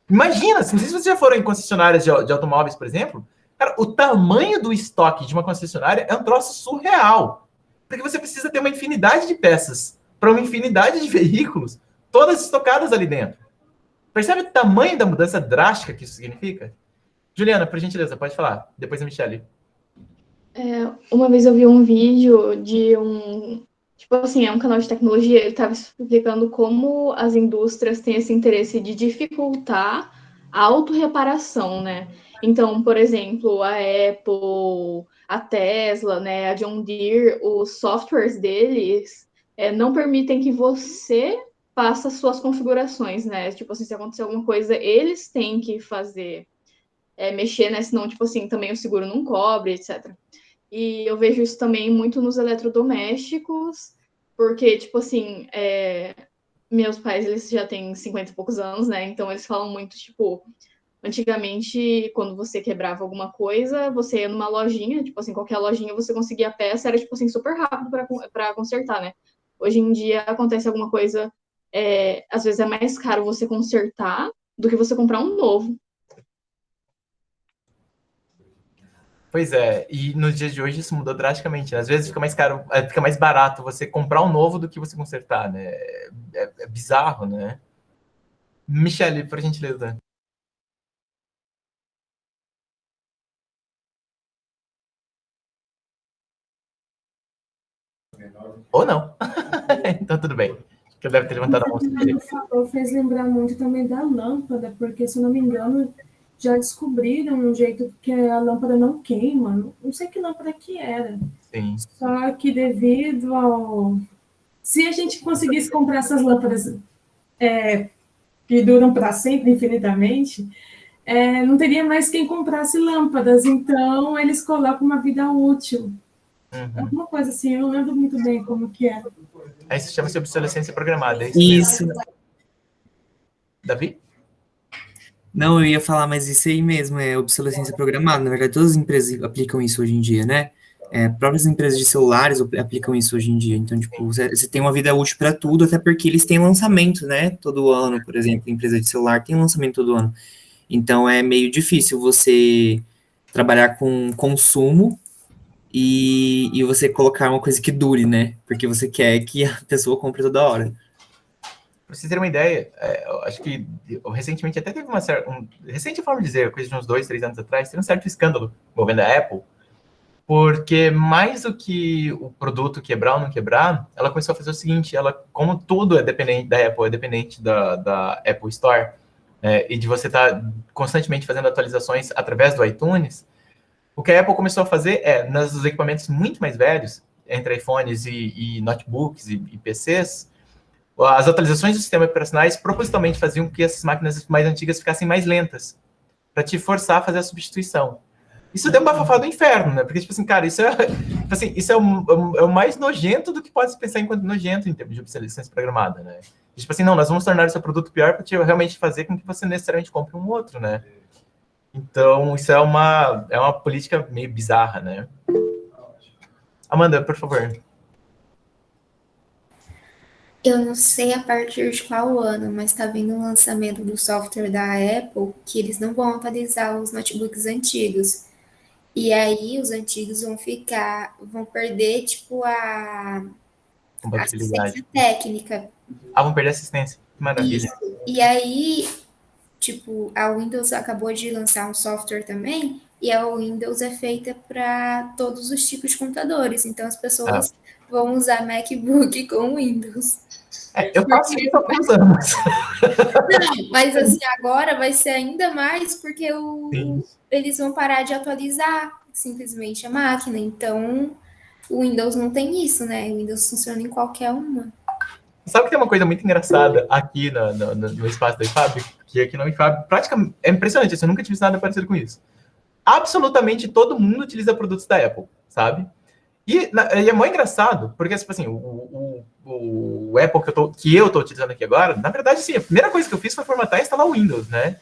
Imagina, não sei se vocês já foram em concessionárias de automóveis, por exemplo, cara, o tamanho do estoque de uma concessionária é um troço surreal. Porque você precisa ter uma infinidade de peças para uma infinidade de veículos, todas estocadas ali dentro. Percebe o tamanho da mudança drástica que isso significa? Juliana, por gentileza, pode falar. Depois a Michelle. Uma vez eu vi um vídeo de tipo assim, é um canal de tecnologia, ele estava explicando como as indústrias têm esse interesse de dificultar a autorreparação, né? Então, por exemplo, a Apple, a Tesla, né, a John Deere, os softwares deles não permitem que você faça suas configurações, né? Tipo assim, se acontecer alguma coisa, eles têm que fazer, mexer, né? Senão, tipo assim, também o seguro não cobre, etc. E eu vejo isso também muito nos eletrodomésticos, porque, tipo assim, meus pais, eles já têm 50 e poucos anos, né? Então, eles falam muito, tipo, antigamente, quando você quebrava alguma coisa, você ia numa lojinha, tipo assim, qualquer lojinha, você conseguia a peça, era, tipo assim, super rápido para consertar, né? Hoje em dia, acontece alguma coisa, às vezes é mais caro você consertar do que você comprar um novo. Pois é, e nos dias de hoje isso mudou drasticamente, né? Às vezes fica mais caro, fica mais barato você comprar um novo do que você consertar, né? É bizarro, né? Michelle, por gentileza. Ou não. Então tudo bem. Que eu deve ter levantado a mão. Falou, fez lembrar muito também da lâmpada, porque, se eu não me engano, já descobriram um jeito que a lâmpada não queima. Não sei que lâmpada que era. Sim. Só que devido ao... Se a gente conseguisse comprar essas lâmpadas que duram para sempre, infinitamente, não teria mais quem comprasse lâmpadas. Então, eles colocam uma vida útil. Alguma coisa assim, eu não lembro muito bem como que é. Isso chama-se obsolescência programada. Isso. Davi? Não, eu ia falar, mas isso aí mesmo, é obsolescência programada. Na verdade, todas as empresas aplicam isso hoje em dia, né? Próprias empresas de celulares aplicam isso hoje em dia. Então, tipo, você tem uma vida útil para tudo, até porque eles têm lançamento, né? Todo ano, por exemplo, a empresa de celular tem lançamento todo ano. Então, é meio difícil você trabalhar com consumo e você colocar uma coisa que dure, né? Porque você quer que a pessoa compre toda hora. Para vocês terem uma ideia, eu acho que recentemente até teve recente forma de dizer, coisa de uns 2, 3 anos atrás, teve um certo escândalo envolvendo a Apple, porque mais do que o produto quebrar ou não quebrar, ela começou a fazer o seguinte, como tudo é dependente da Apple, é dependente da Apple Store, e de você estar constantemente fazendo atualizações através do iTunes, o que a Apple começou a fazer nos equipamentos muito mais velhos, entre iPhones e notebooks e PCs, as atualizações dos sistemas operacionais propositalmente faziam que essas máquinas mais antigas ficassem mais lentas, para te forçar a fazer a substituição. Isso deu um bafafá do inferno, né? Porque, tipo assim, cara, isso é o mais nojento do que pode se pensar enquanto nojento em termos de obsolescência programada, né? Tipo assim, não, nós vamos tornar o seu produto pior para te realmente fazer com que você necessariamente compre um outro, né? Então, isso é uma política meio bizarra, né? Amanda, por favor. Eu não sei a partir de qual ano, mas está vindo um lançamento do software da Apple que eles não vão atualizar os notebooks antigos. E aí os antigos vão perder, tipo, a assistência técnica. Vão perder a assistência. Maravilha. Isso. E aí, tipo, a Windows acabou de lançar um software também, e a Windows é feita para todos os tipos de computadores. Então, as pessoas vão usar MacBook com Windows. Eu faço isso há alguns anos. Não, mas assim, agora vai ser ainda mais porque eles vão parar de atualizar simplesmente a máquina. Então, o Windows não tem isso, né? O Windows funciona em qualquer uma. Sabe que tem uma coisa muito engraçada aqui no espaço da IFAB? Que aqui na IFAB, praticamente, é impressionante, eu nunca tive nada parecido com isso. Absolutamente todo mundo utiliza produtos da Apple, sabe? E é muito engraçado, porque, tipo assim, o Apple que eu tô utilizando aqui agora, na verdade, sim, a primeira coisa que eu fiz foi formatar e instalar o Windows, né?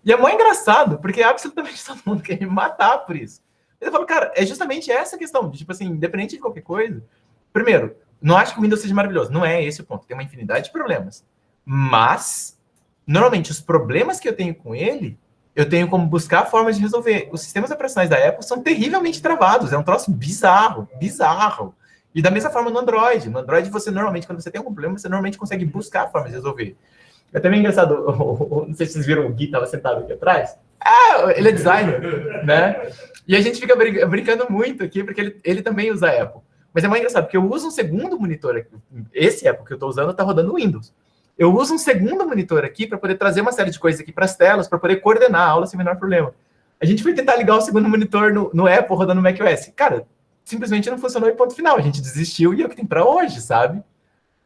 E é muito engraçado, porque absolutamente todo mundo quer me matar por isso. Eu falo, cara, é justamente essa questão, de, tipo assim, independente de qualquer coisa. Primeiro, não acho que o Windows seja maravilhoso, não é esse o ponto, tem uma infinidade de problemas. Mas, normalmente, os problemas que eu tenho com ele, eu tenho como buscar formas de resolver. Os sistemas operacionais da Apple são terrivelmente travados, é um troço bizarro. E da mesma forma no Android. No Android, você normalmente, quando você tem algum problema, você normalmente consegue buscar formas de resolver. É também engraçado, não sei se vocês viram, o Gui estava sentado aqui atrás. Ele é designer, né? E a gente fica brincando muito aqui, porque ele também usa a Apple. Mas é mais engraçado, porque eu uso um segundo monitor aqui. Esse Apple que eu estou usando está rodando Windows. Eu uso um segundo monitor aqui para poder trazer uma série de coisas aqui para as telas, para poder coordenar a aula sem o menor problema. A gente foi tentar ligar o segundo monitor no Apple rodando no macOS. Cara, simplesmente não funcionou e ponto final. A gente desistiu e é o que tem para hoje, sabe?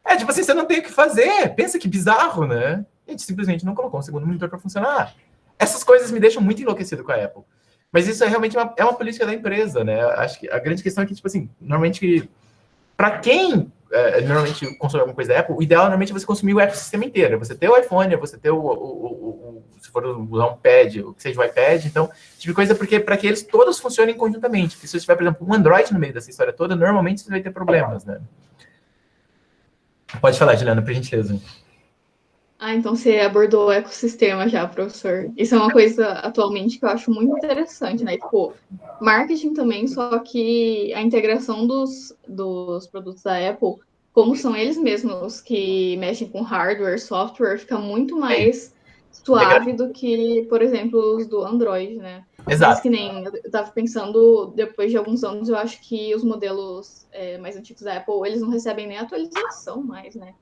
É, tipo assim, você não tem o que fazer. Pensa que bizarro, né? A gente simplesmente não colocou um segundo monitor para funcionar. Essas coisas me deixam muito enlouquecido com a Apple. Mas isso é realmente uma política da empresa, né? Acho que a grande questão é que, tipo assim, normalmente, para quem normalmente consome alguma coisa da Apple, o ideal normalmente é você consumir o ecossistema inteiro. Você ter o iPhone, você ter se for usar um pad, o que seja o iPad, então, tipo de coisa, porque para que eles todos funcionem conjuntamente. Porque se você tiver, por exemplo, um Android no meio dessa história toda, normalmente você vai ter problemas, né? Pode falar, Juliana, por gentileza. Então você abordou o ecossistema já, professor. Isso é uma coisa atualmente que eu acho muito interessante, né? Tipo, marketing também, só que a integração dos produtos da Apple, como são eles mesmos que mexem com hardware, software, fica muito mais suave do que, por exemplo, os do Android, né? Exato. Mas que nem eu tava pensando, depois de alguns anos, eu acho que os modelos mais antigos da Apple, eles não recebem nem atualização mais, né?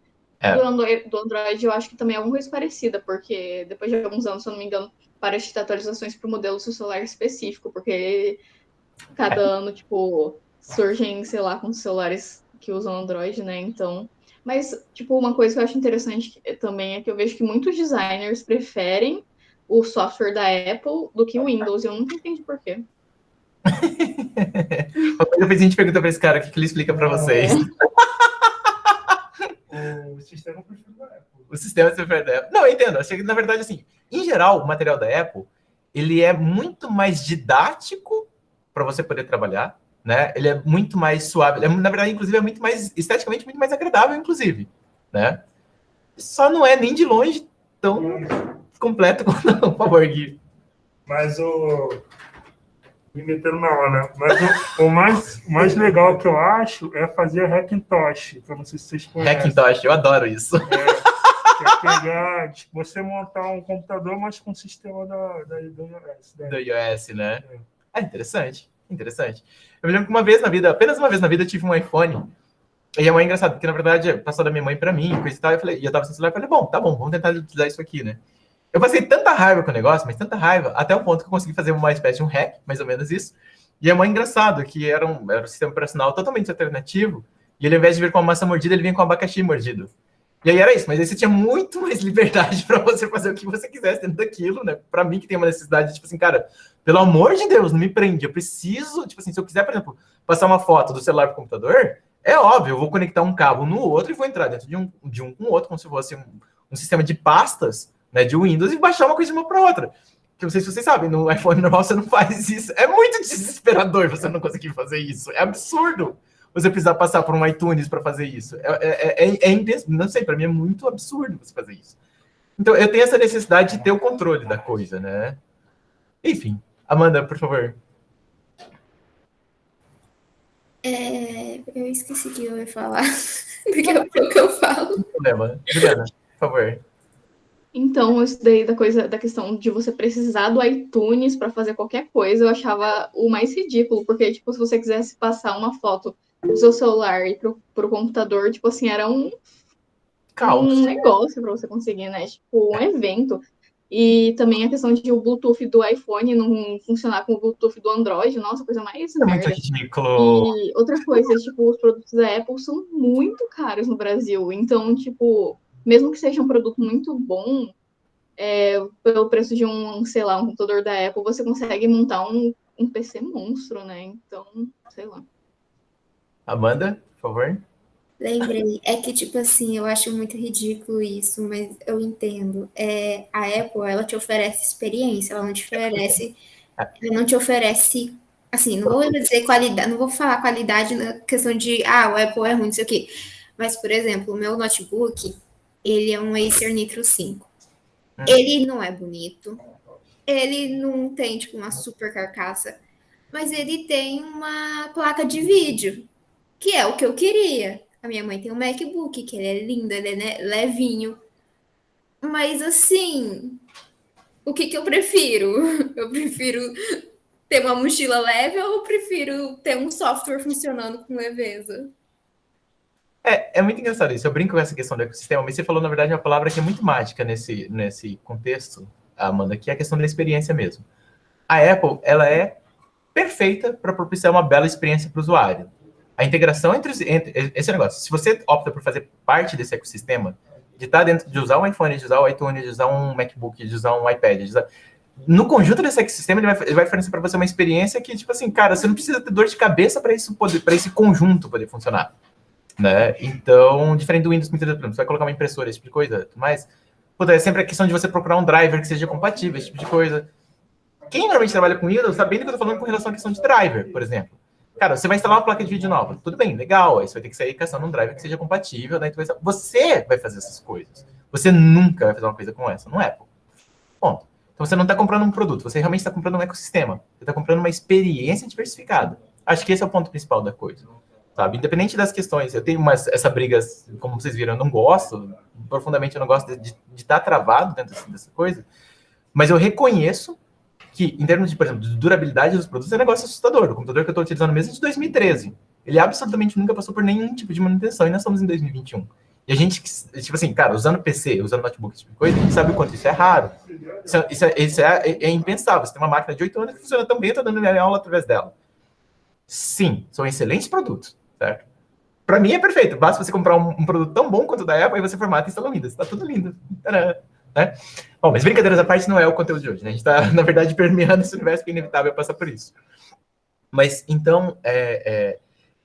Do Android, eu acho que também é uma coisa parecida, porque depois de alguns anos, se eu não me engano, para de ter atualizações para o modelo do seu celular específico, porque cada ano, tipo, surgem, sei lá, com celulares que usam Android, né? Então, mas, tipo, uma coisa que eu acho interessante também é que eu vejo que muitos designers preferem o software da Apple do que o Windows, e eu nunca entendi por quê. Depois a gente pergunta para esse cara o que ele explica para vocês. O sistema prefere da Apple. O sistema prefere da Apple. Não, eu entendo. Achei que, na verdade, assim, em geral, o material da Apple, ele é muito mais didático para você poder trabalhar, né? Ele é muito mais suave. Ele é, na verdade, inclusive, é muito mais, esteticamente, muito mais agradável, inclusive, né? Só não é nem de longe tão completo quanto, por favor, Gui. Mas me metendo na hora, né? Mas o mais legal que eu acho é fazer Hackintosh, que eu não sei se vocês conhecem. Hackintosh, eu adoro isso. Que é pegar, tipo, você montar um computador, mas com o sistema do iOS. Do iOS, né? É interessante. Eu me lembro que uma vez na vida, apenas uma vez na vida, eu tive um iPhone. E é muito engraçado, porque na verdade passou da minha mãe para mim, coisa e tal. E eu tava sem celular, eu falei, bom, tá bom, vamos tentar utilizar isso aqui, né? Eu passei tanta raiva com o negócio, mas tanta raiva, até o ponto que eu consegui fazer uma espécie de um hack, mais ou menos isso. E é muito engraçado, que era um sistema operacional totalmente alternativo, e ele, ao invés de vir com uma massa mordida, ele vinha com um abacaxi mordido. E aí era isso, mas aí você tinha muito mais liberdade para você fazer o que você quisesse dentro daquilo, né? Para mim, que tem uma necessidade, tipo assim, cara, pelo amor de Deus, não me prende, eu preciso, tipo assim, se eu quiser, por exemplo, passar uma foto do celular para o computador, é óbvio, eu vou conectar um cabo no outro e vou entrar dentro de um com o outro, como se fosse um sistema de pastas, né, de Windows, e baixar uma coisa de uma para outra. Que eu não sei se vocês sabem, no iPhone normal você não faz isso. É muito desesperador você não conseguir fazer isso. É absurdo você precisar passar por um iTunes para fazer isso. Não sei, para mim é muito absurdo você fazer isso. Então, eu tenho essa necessidade de ter o controle da coisa, né? Enfim, Amanda, por favor. Eu esqueci o que eu ia falar. Daqui a pouco eu falo. Não tem problema. Juliana. favor. Então, isso daí da questão de você precisar do iTunes para fazer qualquer coisa, eu achava o mais ridículo, porque, tipo, se você quisesse passar uma foto do seu celular e pro computador, tipo assim, era um negócio para você conseguir, né? Tipo, um evento. E também a questão de o Bluetooth do iPhone não funcionar com o Bluetooth do Android, nossa, coisa mais É muito merda. ridículo. E outra coisa, tipo, os produtos da Apple são muito caros no Brasil. Então, tipo, mesmo que seja um produto muito bom, pelo preço de um, sei lá, um computador da Apple, você consegue montar um PC monstro, né? Então, sei lá. Amanda, por favor. Lembrei, é que, tipo assim, eu acho muito ridículo isso, mas eu entendo. A Apple, ela te oferece experiência, ela não te oferece, assim, não vou dizer qualidade, não vou falar qualidade na questão de, o Apple é ruim, não sei o quê. Mas, por exemplo, o meu notebook, ele é um Acer Nitro 5. Ele não é bonito, ele não tem, tipo, uma super carcaça, mas ele tem uma placa de vídeo, que é o que eu queria. A minha mãe tem um MacBook, que ele é lindo, ele é, né, levinho. Mas, assim, o que eu prefiro? Eu prefiro ter uma mochila leve ou eu prefiro ter um software funcionando com leveza? É muito engraçado isso. Eu brinco com essa questão do ecossistema, mas você falou, na verdade, uma palavra que é muito mágica nesse contexto, Amanda, que é a questão da experiência mesmo. A Apple, ela é perfeita para propiciar uma bela experiência para o usuário. A integração entre esse negócio. Se você opta por fazer parte desse ecossistema, de estar dentro, de usar um iPhone, de usar o iTunes, de usar um MacBook, de usar um iPad, no conjunto desse ecossistema, ele vai fornecer para você uma experiência que, tipo assim, cara, você não precisa ter dor de cabeça para esse conjunto poder funcionar. Né? Então, diferente do Windows, muitas vezes, você vai colocar uma impressora, esse tipo de coisa, mas é sempre a questão de você procurar um driver que seja compatível, esse tipo de coisa. Quem normalmente trabalha com Windows sabe bem do que eu estou falando com relação à questão de driver, por exemplo. Cara, você vai instalar uma placa de vídeo nova, tudo bem, legal, aí você vai ter que sair caçando um driver que seja compatível, né? Você vai fazer essas coisas. Você nunca vai fazer uma coisa como essa, no Apple. Ponto. Então você não está comprando um produto, você realmente está comprando um ecossistema. Você está comprando uma experiência diversificada. Acho que esse é o ponto principal da coisa. Sabe? Independente das questões, eu tenho essa briga, como vocês viram, eu não gosto, profundamente eu não gosto de estar travado dentro dessa coisa, mas eu reconheço que, em termos de, por exemplo, de durabilidade dos produtos, é um negócio assustador. O computador que eu estou utilizando mesmo é de 2013. Ele absolutamente nunca passou por nenhum tipo de manutenção, e nós estamos em 2021. E a gente, tipo assim, cara, usando PC, usando notebook, esse tipo de coisa, a gente sabe o quanto isso é raro. Isso é impensável. Você tem uma máquina de 8 anos que funciona tão bem, eu estou dando minha aula através dela. Sim, são excelentes produtos. Certo? Para mim é perfeito. Basta você comprar um produto tão bom quanto o da Apple e você formata e instala o Windows. Está tudo lindo. Tadã, né? Bom, mas brincadeiras à parte não é o conteúdo de hoje. Né? A gente está, na verdade, permeando esse universo que é inevitável passar por isso. Mas, então,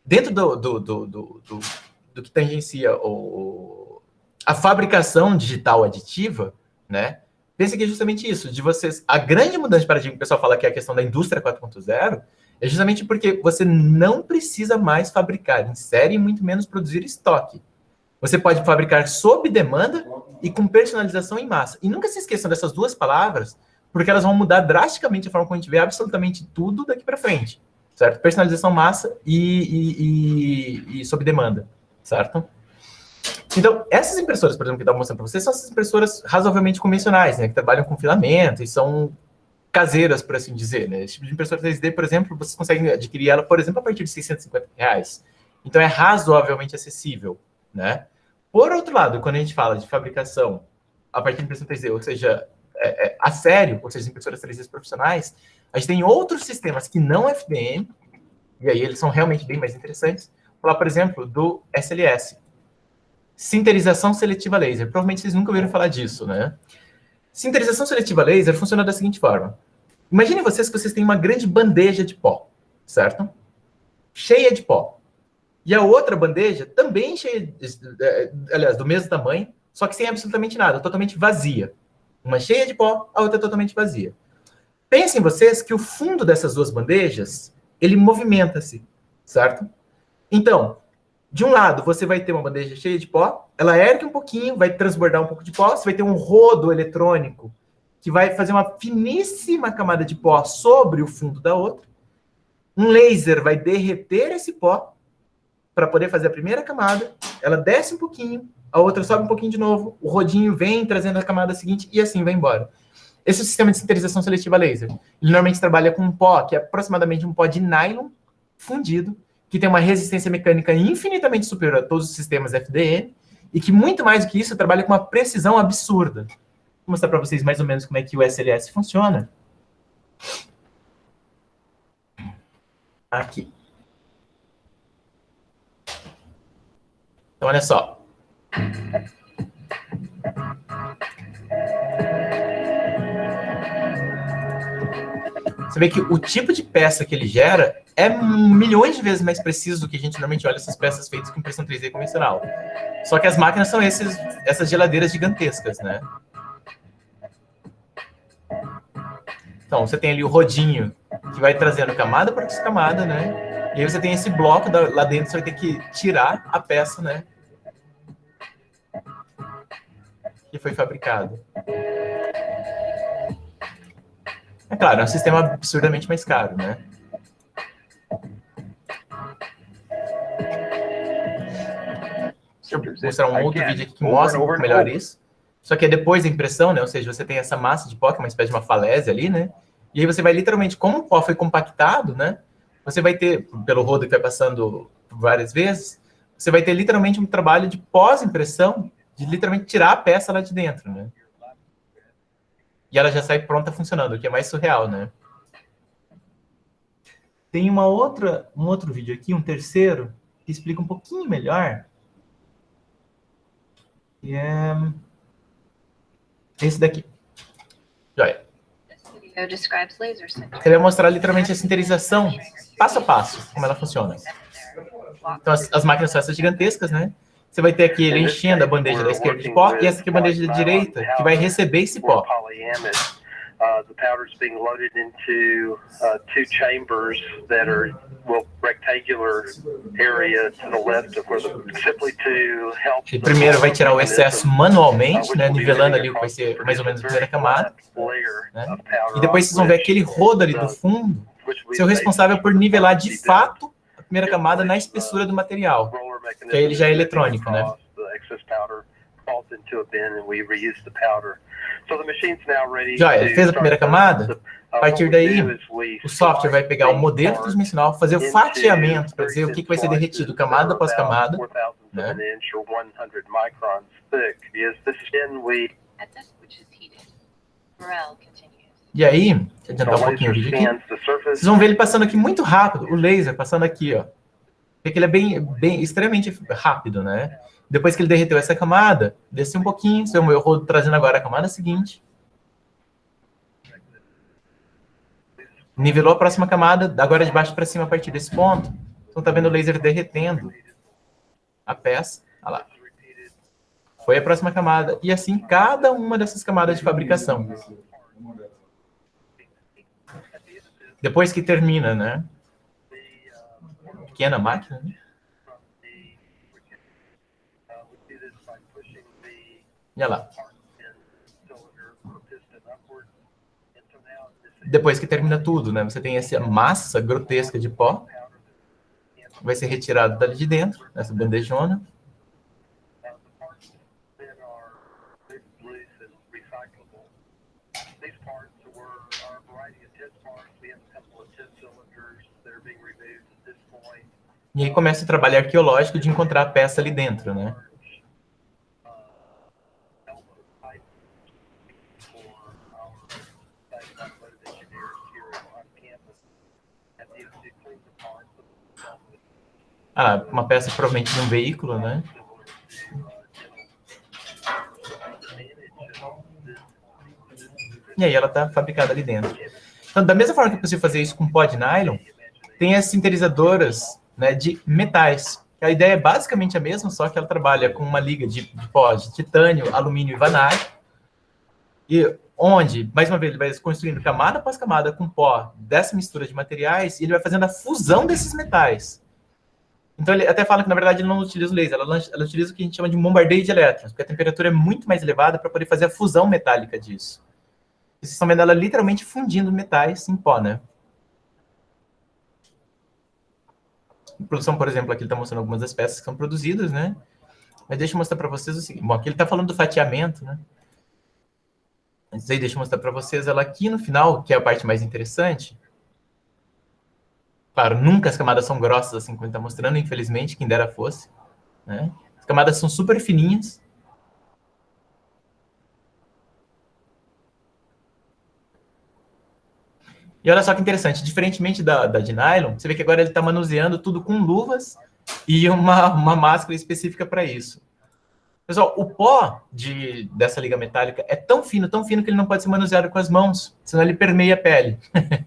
dentro do que tangencia a fabricação digital aditiva, né? Pensa que é justamente isso, de vocês... A grande mudança de paradigma que o pessoal fala que é a questão da indústria 4.0 é justamente porque você não precisa mais fabricar em série e muito menos produzir estoque. Você pode fabricar sob demanda e com personalização em massa. E nunca se esqueçam dessas duas palavras, porque elas vão mudar drasticamente a forma como a gente vê absolutamente tudo daqui para frente. Certo? Personalização massa e sob demanda. Certo? Então, essas impressoras, por exemplo, que eu estava mostrando para vocês, são essas impressoras razoavelmente convencionais, né? Que trabalham com filamento e são caseiras, por assim dizer, né? Esse tipo de impressora 3D, por exemplo, vocês conseguem adquirir ela, por exemplo, a partir de R$650. Então, é razoavelmente acessível, né? Por outro lado, quando a gente fala de fabricação a partir de impressora 3D, ou seja, a sério, ou seja, impressoras 3D profissionais, a gente tem outros sistemas que não FDM, e aí eles são realmente bem mais interessantes. Vou falar, por exemplo, do SLS. Sinterização seletiva laser. Provavelmente vocês nunca ouviram falar disso, né? Sinterização seletiva laser funciona da seguinte forma. Imaginem vocês que vocês têm uma grande bandeja de pó, certo? Cheia de pó. E a outra bandeja também cheia, aliás, do mesmo tamanho, só que sem absolutamente nada, totalmente vazia. Uma cheia de pó, a outra totalmente vazia. Pensem vocês que o fundo dessas duas bandejas, ele movimenta-se, certo? Então, de um lado, você vai ter uma bandeja cheia de pó, ela ergue um pouquinho, vai transbordar um pouco de pó, você vai ter um rodo eletrônico que vai fazer uma finíssima camada de pó sobre o fundo da outra. Um laser vai derreter esse pó para poder fazer a primeira camada, ela desce um pouquinho, a outra sobe um pouquinho de novo, o rodinho vem trazendo a camada seguinte e assim vai embora. Esse é o sistema de sinterização seletiva laser. Ele normalmente trabalha com um pó, que é aproximadamente um pó de nylon fundido, que tem uma resistência mecânica infinitamente superior a todos os sistemas FDM, e que, muito mais do que isso, trabalha com uma precisão absurda. Vou mostrar para vocês mais ou menos como é que o SLS funciona. Aqui. Então, olha só. Você vê que o tipo de peça que ele gera é milhões de vezes mais preciso do que a gente normalmente olha essas peças feitas com impressão 3D convencional. Só que as máquinas são essas geladeiras gigantescas, né? Então, você tem ali o rodinho, que vai trazendo camada por camada, né? E aí você tem esse bloco lá dentro, você vai ter que tirar a peça, né? Que foi fabricado. É claro, é um sistema absurdamente mais caro, né? Deixa eu mostrar um outro vídeo aqui que mostra um pouco melhor isso. Só que é depois da impressão, né? Ou seja, você tem essa massa de pó, que é uma espécie de uma falésia ali, né? E aí você vai literalmente, como o pó foi compactado, né? Você vai ter, pelo rodo que vai passando várias vezes, você vai ter literalmente um trabalho de pós-impressão, de literalmente tirar a peça lá de dentro, né? E ela já sai pronta funcionando, o que é mais surreal, né? Tem um outro vídeo aqui, um terceiro, que explica um pouquinho melhor. E é esse daqui. Joia. Ele vai mostrar literalmente a sinterização, passo a passo, como ela funciona. Então, as máquinas são essas gigantescas, né? Você vai ter aqui ele enchendo a bandeja da esquerda de pó e essa aqui é a bandeja da direita, que vai receber esse pó. The powder is being loaded into two chambers that are rectangular area to the left of where simply to help. Ele primeiro vai tirar o excesso manualmente, né, nivelando ali o que vai ser mais ou menos a primeira camada, né? E depois vocês vão ver aquele rodo ali do fundo, ser o responsável por nivelar de fato a primeira camada na espessura do material, que aí ele já é eletrônico, né? Joia, fez a primeira camada, a partir daí o software vai pegar o modelo tridimensional, fazer o fatiamento para dizer o que vai ser derretido camada após camada, né? E aí, deixa eu adiantar um pouquinho o vídeo aqui, vocês vão ver ele passando aqui muito rápido, o laser passando aqui, ó. Porque ele é bem extremamente rápido, né? Depois que ele derreteu essa camada, desceu um pouquinho, seu meu rodo trazendo agora a camada seguinte. Nivelou a próxima camada, agora de baixo para cima a partir desse ponto. Então tá vendo o laser derretendo a peça. Olha lá. Foi a próxima camada. E assim cada uma dessas camadas de fabricação. Depois que termina, né? Pequena máquina, né? Olha lá. Depois que termina tudo, né? Você tem essa massa grotesca de pó. Vai ser retirado dali de dentro, nessa bandejona. E aí começa o trabalho arqueológico de encontrar a peça ali dentro, né? Ah, uma peça provavelmente de um veículo, né? E aí ela está fabricada ali dentro. Então, da mesma forma que é possível fazer isso com pó de nylon, tem as sinterizadoras, né, de metais. A ideia é basicamente a mesma, só que ela trabalha com uma liga de pó de titânio, alumínio e vanádio. E onde, mais uma vez, ele vai construindo camada após camada com pó dessa mistura de materiais e ele vai fazendo a fusão desses metais. Então, ele até fala que, na verdade, ele não utiliza o laser, ela utiliza o que a gente chama de bombardeio de elétrons, porque a temperatura é muito mais elevada para poder fazer a fusão metálica disso. Vocês estão vendo ela literalmente fundindo metais em pó, né? Produção, por exemplo, aqui ele está mostrando algumas das peças que são produzidas, né? Mas deixa eu mostrar para vocês o seguinte. Bom, aqui ele está falando do fatiamento, né? Mas aí deixa eu mostrar para vocês ela aqui no final, que é a parte mais interessante. Claro, nunca as camadas são grossas assim como ele está mostrando, infelizmente, quem dera fosse, né? As camadas são super fininhas. E olha só que interessante, diferentemente da de nylon, você vê que agora ele está manuseando tudo com luvas e uma máscara específica para isso. Pessoal, o pó dessa liga metálica é tão fino que ele não pode ser manuseado com as mãos, senão ele permeia a pele. Pra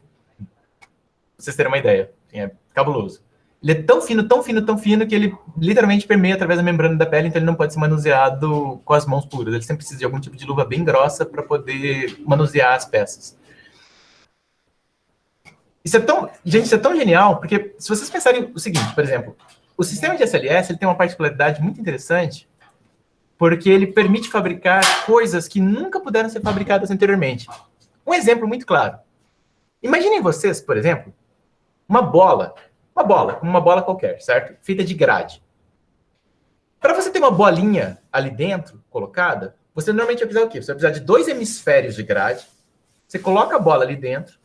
vocês terem uma ideia, é cabuloso. Ele é tão fino que ele literalmente permeia através da membrana da pele, então ele não pode ser manuseado com as mãos puras. Ele sempre precisa de algum tipo de luva bem grossa para poder manusear as peças. Gente, isso é tão genial, porque se vocês pensarem o seguinte, por exemplo, o sistema de SLS ele tem uma particularidade muito interessante, porque ele permite fabricar coisas que nunca puderam ser fabricadas anteriormente. Um exemplo muito claro. Imaginem vocês, por exemplo, uma bola qualquer, certo? Feita de grade. Para você ter uma bolinha ali dentro, colocada, você normalmente vai precisar o quê? Você vai precisar de 2 hemisférios de grade, você coloca a bola ali dentro,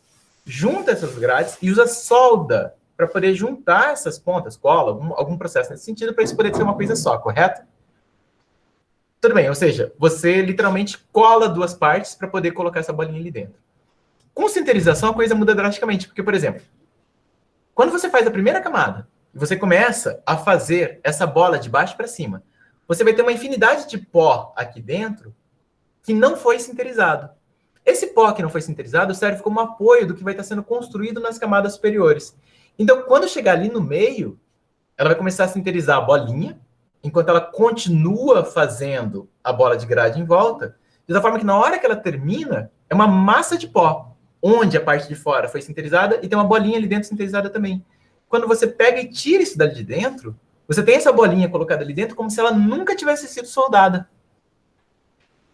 junta essas grades e usa solda para poder juntar essas pontas, cola, algum processo nesse sentido, para isso poder ser uma coisa só, correto? Tudo bem, ou seja, você literalmente cola 2 partes para poder colocar essa bolinha ali dentro. Com sinterização, a coisa muda drasticamente, porque, por exemplo, quando você faz a primeira camada e você começa a fazer essa bola de baixo para cima, você vai ter uma infinidade de pó aqui dentro que não foi sinterizado. Esse pó que não foi sinterizado serve como apoio do que vai estar sendo construído nas camadas superiores. Então, quando chegar ali no meio, ela vai começar a sinterizar a bolinha, enquanto ela continua fazendo a bola de grade em volta, de forma que na hora que ela termina, é uma massa de pó, onde a parte de fora foi sinterizada e tem uma bolinha ali dentro sinterizada também. Quando você pega e tira isso dali de dentro, você tem essa bolinha colocada ali dentro como se ela nunca tivesse sido soldada.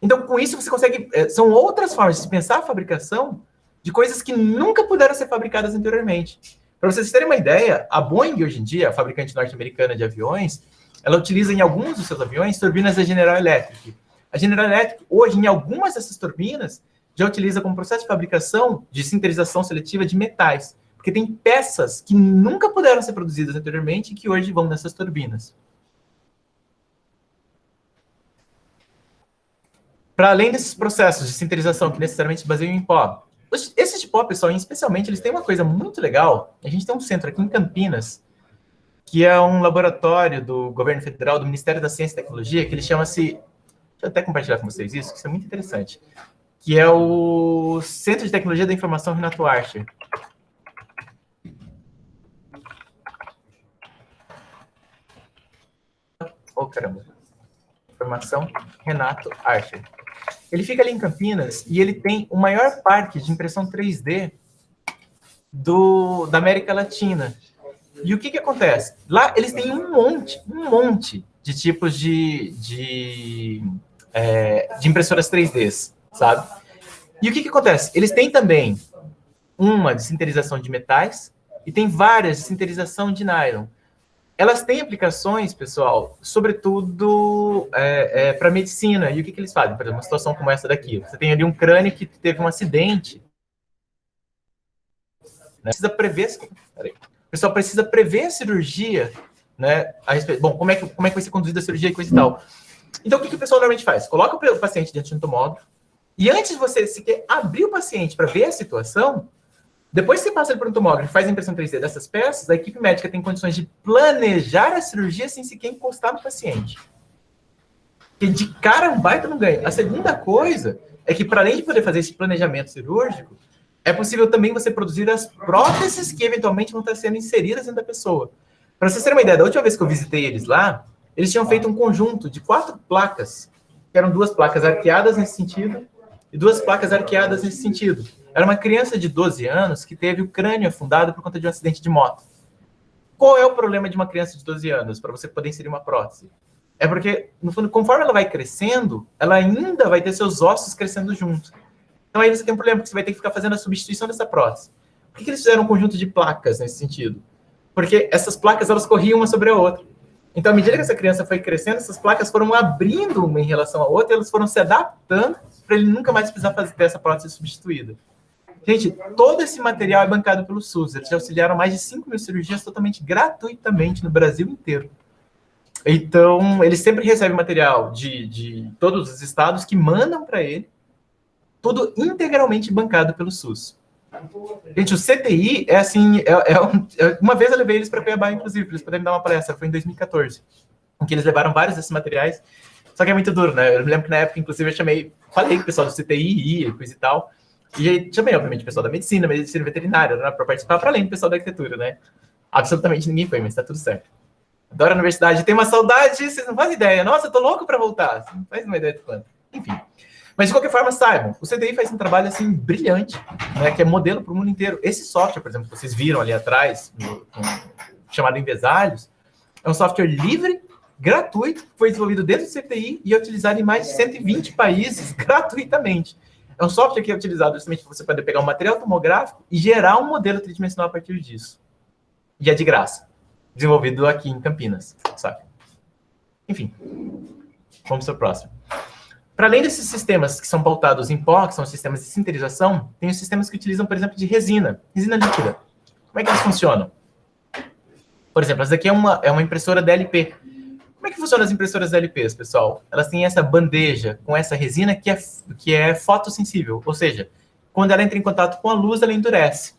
Então, com isso, você consegue... São outras formas de se pensar a fabricação de coisas que nunca puderam ser fabricadas anteriormente. Para vocês terem uma ideia, a Boeing, hoje em dia, a fabricante norte-americana de aviões, ela utiliza em alguns dos seus aviões turbinas da General Electric. A General Electric, hoje, em algumas dessas turbinas, já utiliza como processo de fabricação de sinterização seletiva de metais. Porque tem peças que nunca puderam ser produzidas anteriormente e que hoje vão nessas turbinas. Para além desses processos de sinterização que necessariamente se baseiam em pó, esses de pó, pessoal, especialmente, eles têm uma coisa muito legal. A gente tem um centro aqui em Campinas, que é um laboratório do governo federal, do Ministério da Ciência e Tecnologia, que ele chama-se... Deixa eu até compartilhar com vocês isso, que isso é muito interessante. Que é o Centro de Tecnologia da Informação Renato Archer. Oh, caramba. Informação Renato Archer. Ele fica ali em Campinas e ele tem o maior parque de impressão 3D da América Latina. E o que acontece? Lá eles têm um monte de tipos de impressoras 3Ds, sabe? E o que acontece? Eles têm também uma de sinterização de metais e tem várias de sinterização de nylon. Elas têm aplicações, pessoal, sobretudo para medicina. E o que eles fazem? Por exemplo, uma situação como essa daqui. Você tem ali um crânio que teve um acidente. Né? Precisa prever... Peraí. O pessoal precisa prever a cirurgia, né? A respeito, bom, como é que vai ser conduzida a cirurgia e coisa e tal. Então, o que o pessoal normalmente faz? Coloca o paciente dentro de um tomógrafo e antes de você sequer abrir o paciente para ver a situação, depois que você passa ele por um tomógrafo e faz a impressão 3D dessas peças, a equipe médica tem condições de planejar a cirurgia sem sequer encostar no paciente. Porque de cara é um baita no ganho. A segunda coisa é que, para além de poder fazer esse planejamento cirúrgico, é possível também você produzir as próteses que eventualmente vão estar sendo inseridas dentro da pessoa. Para vocês terem uma ideia, da última vez que eu visitei eles lá, eles tinham feito um conjunto de 4 placas, que eram 2 placas arqueadas nesse sentido e 2 placas arqueadas nesse sentido. Era uma criança de 12 anos que teve o crânio afundado por conta de um acidente de moto. Qual é o problema de uma criança de 12 anos para você poder inserir uma prótese? É porque, no fundo, conforme ela vai crescendo, ela ainda vai ter seus ossos crescendo junto. Então aí você tem um problema, porque você vai ter que ficar fazendo a substituição dessa prótese. Por que eles fizeram um conjunto de placas nesse sentido? porque essas placas, elas corriam uma sobre a outra. Então, à medida que essa criança foi crescendo, essas placas foram abrindo uma em relação à outra, e elas foram se adaptando para ele nunca mais precisar ter essa prótese substituída. Gente, todo esse material é bancado pelo SUS. Eles já auxiliaram mais de 5 mil cirurgias totalmente gratuitamente no Brasil inteiro. Então, eles sempre recebem material de todos os estados que mandam para ele, tudo integralmente bancado pelo SUS. Gente, o CTI é assim, uma vez eu levei eles para Cuiabá, inclusive, para eles poderem dar uma palestra, foi em 2014, em que eles levaram vários desses materiais, só que é muito duro, né? Eu me lembro que na época, inclusive, falei com o pessoal do CTI e coisa e tal, e aí chamei, obviamente, o pessoal da medicina veterinária, né, para participar, para além do pessoal da arquitetura, né? Absolutamente ninguém foi, mas tá tudo certo. Adoro a universidade, tem uma saudade, vocês não fazem ideia. Nossa, eu tô louco para voltar, você não faz uma ideia de quanto. Enfim. Mas, de qualquer forma, saibam, o CTI faz um trabalho, assim, brilhante, né, que é modelo para o mundo inteiro. Esse software, por exemplo, que vocês viram ali atrás, chamado Invesálios, é um software livre, gratuito, que foi desenvolvido dentro do CTI e é utilizado em mais de 120 países gratuitamente. É um software que é utilizado justamente para você poder pegar um material tomográfico e gerar um modelo tridimensional a partir disso. E é de graça. Desenvolvido aqui em Campinas, sabe? Enfim, vamos para o próximo. Para além desses sistemas que são pautados em pó, que são os sistemas de sinterização, tem os sistemas que utilizam, por exemplo, de resina líquida. Como é que eles funcionam? Por exemplo, essa daqui é uma impressora DLP. Como é que funcionam as impressoras DLPs, pessoal? Elas têm essa bandeja com essa resina que é fotossensível, ou seja, quando ela entra em contato com a luz, ela endurece.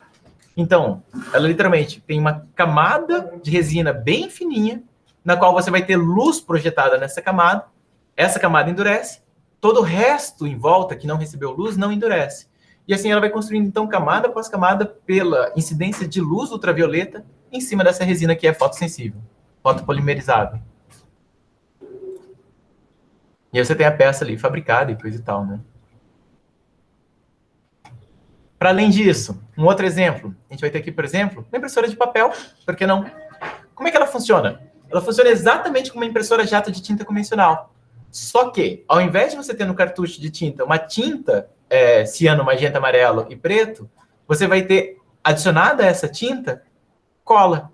Então, ela literalmente tem uma camada de resina bem fininha, na qual você vai ter luz projetada nessa camada, essa camada endurece, todo o resto em volta que não recebeu luz não endurece. E assim ela vai construindo, então, camada após camada pela incidência de luz ultravioleta em cima dessa resina que é fotossensível, fotopolimerizável. E aí você tem a peça ali fabricada e coisa e tal, né? Para além disso, um outro exemplo. A gente vai ter aqui, por exemplo, uma impressora de papel, por que não? Como é que ela funciona? Ela funciona exatamente como uma impressora jato de tinta convencional. Só que, ao invés de você ter no cartucho de tinta uma tinta ciano, magenta, amarelo e preto, você vai ter adicionada a essa tinta cola.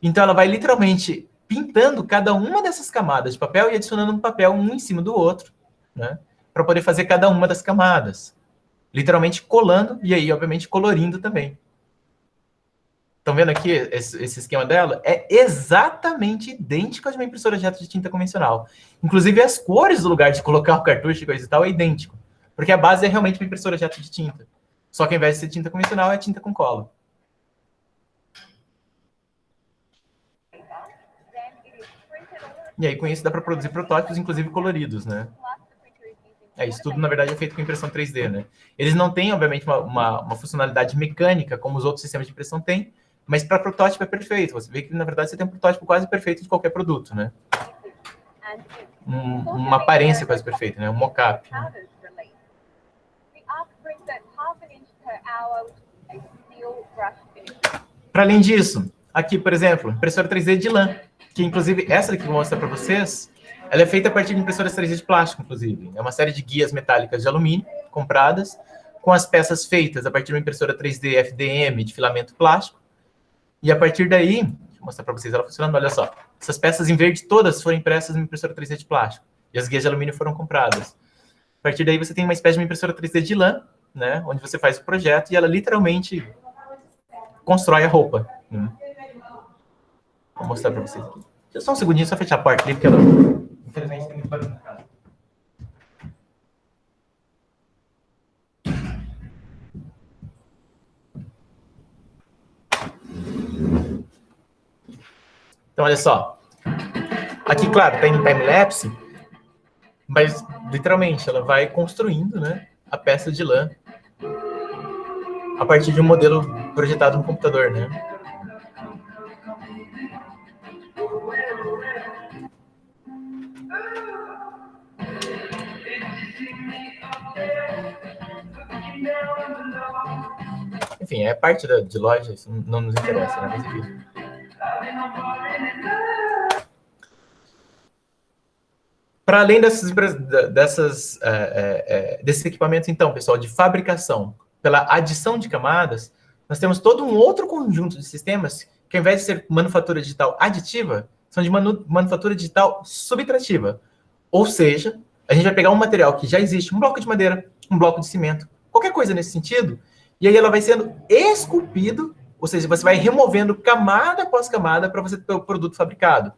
Então, ela vai literalmente pintando cada uma dessas camadas de papel e adicionando um papel um em cima do outro, né? Para poder fazer cada uma das camadas. Literalmente colando e aí, obviamente, colorindo também. Estão vendo aqui esse esquema dela? É exatamente idêntico ao de uma impressora jato de tinta convencional. Inclusive, as cores do lugar de colocar o cartucho e coisa e tal é idêntico. Porque a base é realmente uma impressora jato de tinta. Só que ao invés de ser tinta convencional, é tinta com cola. E aí, com isso, dá para produzir protótipos, inclusive coloridos, né? Isso tudo, na verdade, é feito com impressão 3D, né? Eles não têm, obviamente, uma funcionalidade mecânica, como os outros sistemas de impressão têm, mas para protótipo é perfeito. Você vê que, na verdade, você tem um protótipo quase perfeito de qualquer produto, né? Uma aparência quase perfeita, né? Um mock-up. Né? Para além disso, aqui, por exemplo, impressora 3D de lã, que, inclusive, essa aqui que eu vou mostrar para vocês, ela é feita a partir de impressoras 3D de plástico, inclusive. É uma série de guias metálicas de alumínio, compradas, com as peças feitas a partir de uma impressora 3D FDM de filamento plástico. E a partir daí, deixa eu mostrar para vocês ela funcionando, olha só. Essas peças em verde todas foram impressas em impressora 3D de plástico. E as guias de alumínio foram compradas. A partir daí você tem uma espécie de uma impressora 3D de lã, né, onde você faz o projeto e ela literalmente constrói a roupa. Né? Vou mostrar para vocês aqui. Deixa eu só um segundinho, só fechar a porta ali, porque ela... Infelizmente tem muito barulho na casa. Então, olha só. Aqui, claro, tem time-lapse, mas, literalmente, ela vai construindo, né, a peça de lã a partir de um modelo projetado no computador, né? Enfim, é parte de loja, isso não nos interessa, né? Mas enfim. Para além desses equipamentos, então, pessoal, de fabricação, pela adição de camadas, nós temos todo um outro conjunto de sistemas que ao invés de ser manufatura digital aditiva, são de manufatura digital subtrativa. Ou seja, a gente vai pegar um material que já existe, um bloco de madeira, um bloco de cimento, qualquer coisa nesse sentido, e aí ela vai sendo esculpido, ou seja, você vai removendo camada após camada para você ter o produto fabricado.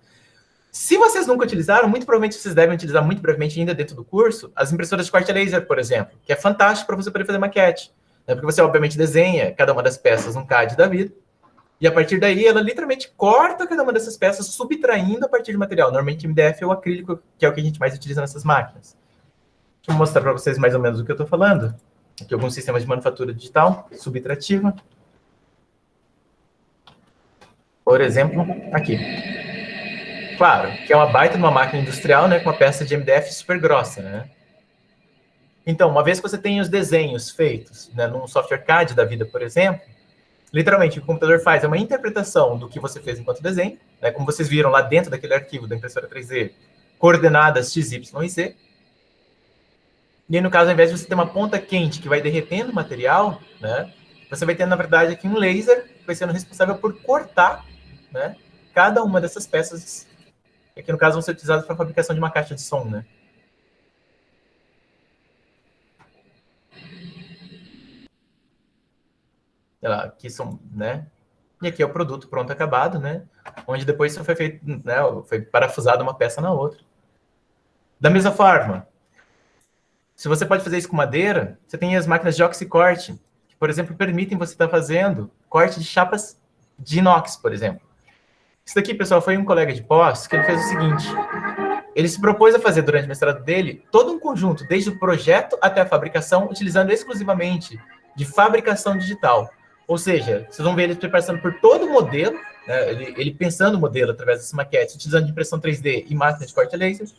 Se vocês nunca utilizaram, muito provavelmente vocês devem utilizar muito brevemente ainda dentro do curso, as impressoras de corte a laser, por exemplo, que é fantástico para você poder fazer maquete. Né? Porque você, obviamente, desenha cada uma das peças num CAD da vida, e a partir daí ela literalmente corta cada uma dessas peças, subtraindo a partir de material. Normalmente MDF ou acrílico, que é o que a gente mais utiliza nessas máquinas. Deixa eu mostrar para vocês mais ou menos o que eu estou falando. Aqui alguns sistemas de manufatura digital, subtrativa. Por exemplo, aqui. Claro, que é uma baita de uma máquina industrial, né, com uma peça de MDF super grossa, né? Então, uma vez que você tem os desenhos feitos, né, num software CAD da vida, por exemplo, literalmente o computador faz uma interpretação do que você fez enquanto desenho, né, como vocês viram lá dentro daquele arquivo da impressora 3D, coordenadas x, y e z. E aí, no caso, ao invés de você ter uma ponta quente que vai derretendo o material, né, você vai ter, na verdade, aqui um laser que vai sendo responsável por cortar, né, cada uma dessas peças, que aqui no caso vão ser utilizadas para a fabricação de uma caixa de som, né. Sei lá, aqui são, né, e aqui é o produto pronto acabado, né, onde depois isso foi feito, né, foi parafusada uma peça na outra. Da mesma forma, se você pode fazer isso com madeira, você tem as máquinas de oxicorte, que, por exemplo, permitem você estar fazendo corte de chapas de inox, por exemplo. Isso daqui, pessoal, foi um colega de pós que ele fez o seguinte: ele se propôs a fazer, durante o mestrado dele, todo um conjunto, desde o projeto até a fabricação, utilizando exclusivamente de fabricação digital. Ou seja, vocês vão ver ele passando por todo o modelo, né, ele pensando o modelo através dessas maquetes, utilizando de impressão 3D e máquina de corte a laser,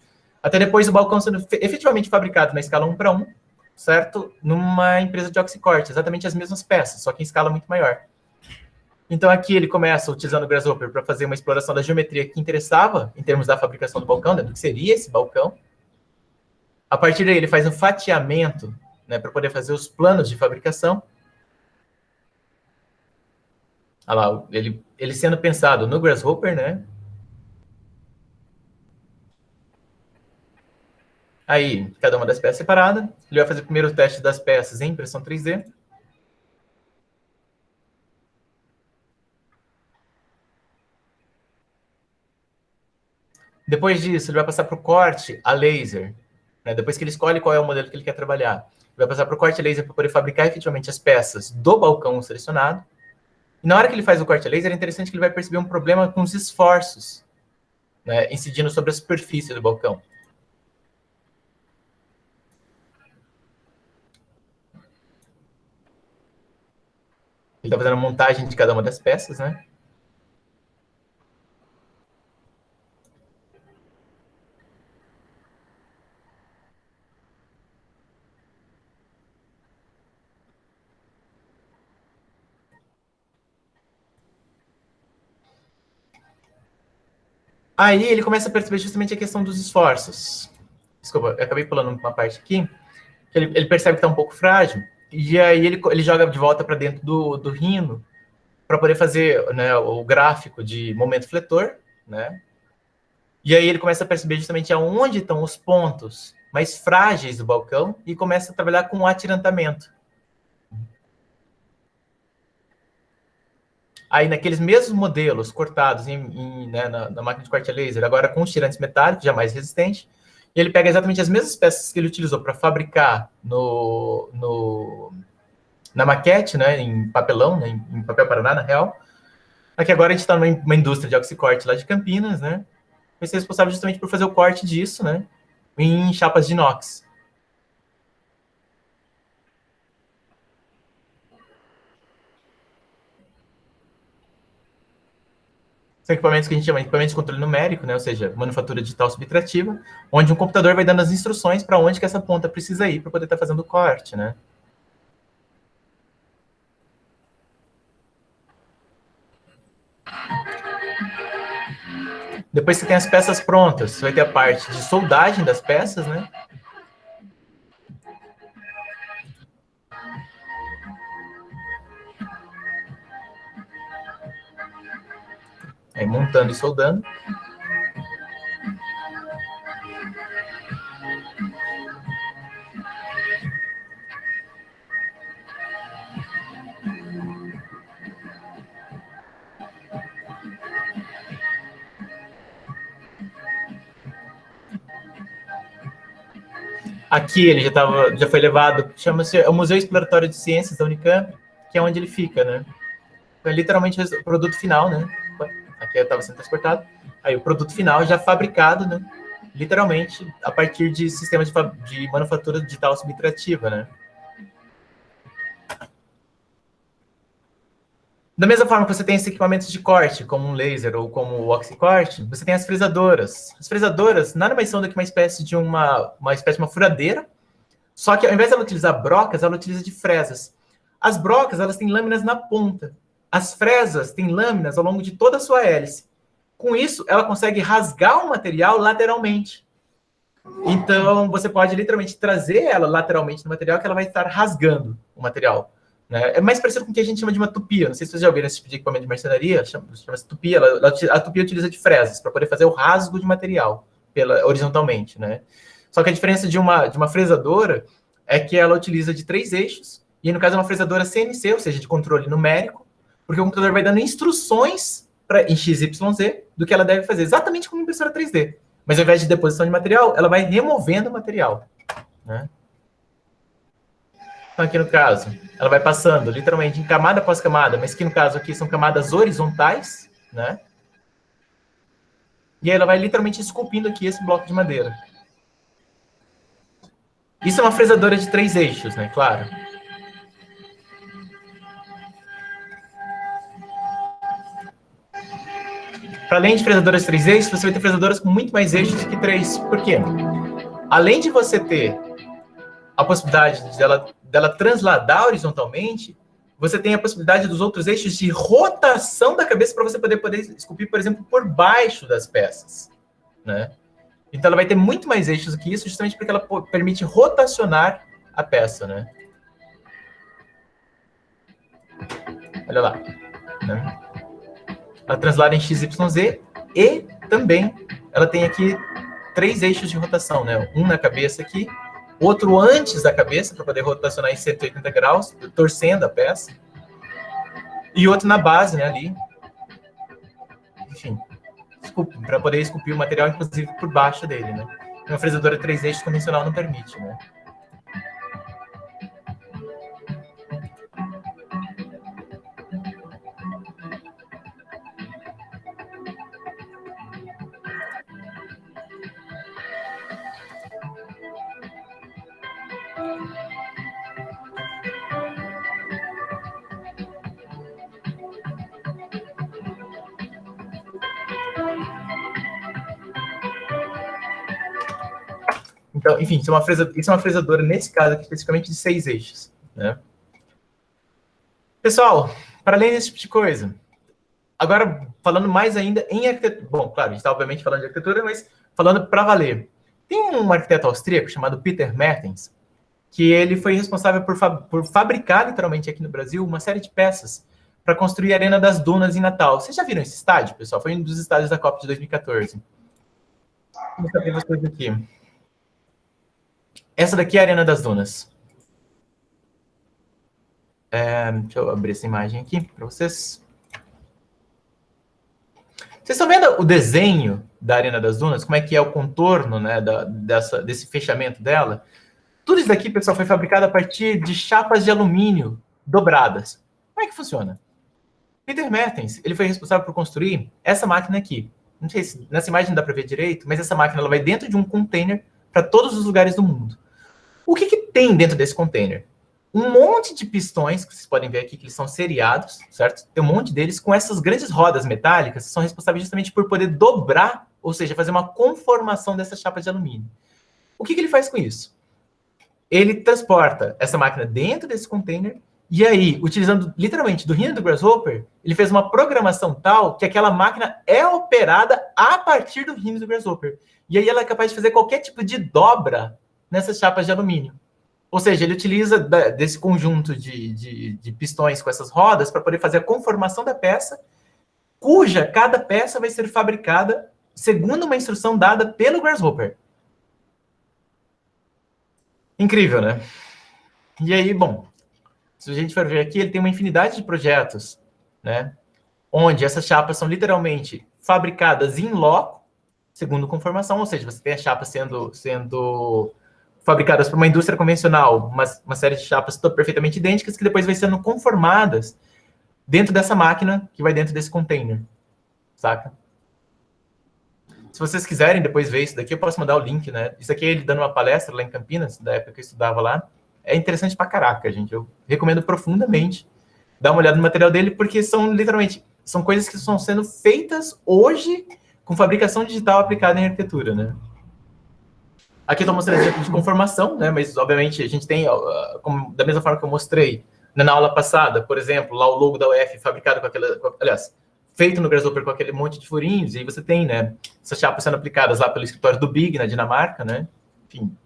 até depois o balcão sendo efetivamente fabricado na escala 1:1, certo? Numa empresa de oxicorte, exatamente as mesmas peças, só que em escala muito maior. Então aqui ele começa utilizando o Grasshopper para fazer uma exploração da geometria que interessava em termos da fabricação do balcão, né, do que seria esse balcão. A partir daí ele faz um fatiamento, né, para poder fazer os planos de fabricação. Olha lá, ele sendo pensado no Grasshopper, né? Aí, cada uma das peças separada. Ele vai fazer primeiro o teste das peças em impressão 3D. Depois disso, ele vai passar para o corte a laser. Né? Depois que ele escolhe qual é o modelo que ele quer trabalhar. Ele vai passar para o corte a laser para poder fabricar efetivamente as peças do balcão selecionado. E na hora que ele faz o corte a laser, é interessante que ele vai perceber um problema com os esforços, né, incidindo sobre a superfície do balcão. Ele está fazendo a montagem de cada uma das peças, né? Aí ele começa a perceber justamente a questão dos esforços. Desculpa, eu acabei pulando uma parte aqui. Ele percebe que está um pouco frágil, e aí ele joga de volta para dentro do Rhino para poder fazer, né, o gráfico de momento fletor, né? E aí ele começa a perceber justamente aonde estão os pontos mais frágeis do balcão e começa a trabalhar com o atirantamento. Aí, naqueles mesmos modelos cortados né, na máquina de corte a laser, agora com os tirantes metálicos, já mais resistentes, e ele pega exatamente as mesmas peças que ele utilizou para fabricar na maquete, né, em papelão, né, em papel Paraná, na real. Aqui agora a gente está numa indústria de oxicorte lá de Campinas, né? Vai ser responsável justamente por fazer o corte disso, né, em chapas de inox. São equipamentos que a gente chama de equipamentos de controle numérico, né? Ou seja, manufatura digital subtrativa, onde um computador vai dando as instruções para onde que essa ponta precisa ir para poder estar fazendo o corte, né? Depois você tem as peças prontas, você vai ter a parte de soldagem das peças, né? Aí montando e soldando. Aqui ele já foi levado, chama-se o Museu Exploratório de Ciências da Unicamp, que é onde ele fica, né? Então, é literalmente o produto final, né? Aqui estava sendo transportado. Aí o produto final já fabricado, né? Literalmente a partir de sistemas de manufatura digital subtrativa, né? Da mesma forma que você tem esses equipamentos de corte, como um laser ou como o oxicorte, você tem as fresadoras. As fresadoras nada mais são do que uma espécie de uma furadeira, só que ao invés de ela utilizar brocas, ela utiliza de fresas. As brocas, elas têm lâminas na ponta. As fresas têm lâminas ao longo de toda a sua hélice. Com isso, ela consegue rasgar o material lateralmente. Então, você pode literalmente trazer ela lateralmente no material, que ela vai estar rasgando o material. Né? É mais parecido com o que a gente chama de uma tupia. Não sei se vocês já ouviram esse tipo de equipamento de marcenaria, chama-se tupia. A tupia utiliza de fresas para poder fazer o rasgo de material horizontalmente. Né? Só que a diferença de uma fresadora é que ela utiliza de 3 eixos, e no caso é uma fresadora CNC, ou seja, de controle numérico, porque o computador vai dando instruções em XYZ do que ela deve fazer, exatamente como uma impressora 3D. Mas ao invés de deposição de material, ela vai removendo o material. Né? Então, aqui no caso, ela vai passando literalmente em camada após camada, mas que no caso aqui são camadas horizontais, né? E aí ela vai literalmente esculpindo aqui esse bloco de madeira. Isso é uma fresadora de 3 eixos, né? Claro. Para além de fresadoras de 3 eixos, você vai ter fresadoras com muito mais eixos que 3. Por quê? Além de você ter a possibilidade dela transladar horizontalmente, você tem a possibilidade dos outros eixos de rotação da cabeça para você poder esculpir, por exemplo, por baixo das peças. Né? Então, ela vai ter muito mais eixos do que isso, justamente porque ela permite rotacionar a peça. Né? Olha lá. Né? Ela translada em XYZ e também ela tem aqui 3 eixos de rotação, né? Um na cabeça aqui, outro antes da cabeça, para poder rotacionar em 180 graus, torcendo a peça, e outro na base, né, ali. Enfim, para poder esculpir o material, inclusive, por baixo dele, né? Uma fresadora 3 eixos convencional não permite, né? Então, enfim, isso é uma fresadora, nesse caso aqui, especificamente de 6 eixos. Né? Pessoal, para além desse tipo de coisa, agora falando mais ainda em arquitetura. Bom, claro, a gente está obviamente falando de arquitetura, mas falando para valer. Tem um arquiteto austríaco chamado Peter Mertens, que ele foi responsável por fabricar, literalmente aqui no Brasil, uma série de peças para construir a Arena das Dunas em Natal. Vocês já viram esse estádio, pessoal? Foi um dos estádios da Copa de 2014. Vou mostrar para vocês aqui. Essa daqui é a Arena das Dunas. Deixa eu abrir essa imagem aqui para vocês. Vocês estão vendo o desenho da Arena das Dunas? Como é que é o contorno, né, desse fechamento dela? Tudo isso daqui, pessoal, foi fabricado a partir de chapas de alumínio dobradas. Como é que funciona? Peter Mertens, ele foi responsável por construir essa máquina aqui. Não sei se nessa imagem não dá para ver direito, mas essa máquina ela vai dentro de um container para todos os lugares do mundo. O que tem dentro desse container? Um monte de pistões, que vocês podem ver aqui, que eles são seriados, certo? Tem um monte deles com essas grandes rodas metálicas, que são responsáveis justamente por poder dobrar, ou seja, fazer uma conformação dessas chapas de alumínio. O que ele faz com isso? Ele transporta essa máquina dentro desse container, e aí, utilizando literalmente do Rhino do Grasshopper, ele fez uma programação tal que aquela máquina é operada a partir do Rhino do Grasshopper. E aí ela é capaz de fazer qualquer tipo de dobra nessas chapas de alumínio. Ou seja, ele utiliza desse conjunto de pistões com essas rodas para poder fazer a conformação da peça cuja cada peça vai ser fabricada segundo uma instrução dada pelo Grasshopper. Incrível, né? E aí, bom, se a gente for ver aqui, ele tem uma infinidade de projetos, né? Onde essas chapas são literalmente fabricadas in loco, segundo conformação, ou seja, você tem as chapas sendo fabricadas por uma indústria convencional, uma série de chapas perfeitamente idênticas que depois vai sendo conformadas dentro dessa máquina que vai dentro desse container, saca? Se vocês quiserem depois ver isso daqui, eu posso mandar o link, né? Isso aqui é ele dando uma palestra lá em Campinas, da época que eu estudava lá. É interessante pra caraca, gente. Eu recomendo profundamente dar uma olhada no material dele, porque são literalmente coisas que estão sendo feitas hoje com fabricação digital aplicada em arquitetura, né? Aqui eu estou mostrando exemplo de conformação, né? Mas, obviamente, a gente tem, da mesma forma que eu mostrei na aula passada, por exemplo, lá o logo da UF fabricado com aquela... aliás, feito no Grasshopper com aquele monte de furinhos, e aí você tem, né? Essas chapas sendo aplicadas lá pelo escritório do Big, na Dinamarca, né? Enfim.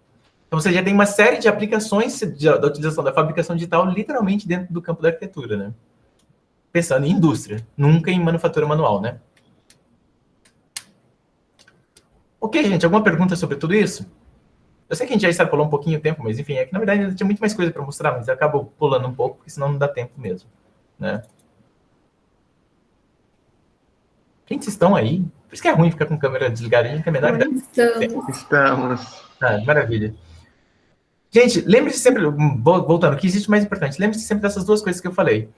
Então, você já tem uma série de aplicações da utilização da fabricação digital literalmente dentro do campo da arquitetura, né? Pensando em indústria, nunca em manufatura manual, né? Ok, gente, alguma pergunta sobre tudo isso? Eu sei que a gente já extrapolou um pouquinho o tempo, mas enfim, é que na verdade ainda tinha muito mais coisa para mostrar, mas eu acabo pulando um pouco, porque senão não dá tempo mesmo, né? Gente, vocês estão aí? Por isso que é ruim ficar com a câmera desligada, a gente tem a menor ideia. Estamos. Ah, maravilha. Gente, lembre-se sempre, voltando, o que existe mais importante, lembre-se sempre dessas duas coisas que eu falei,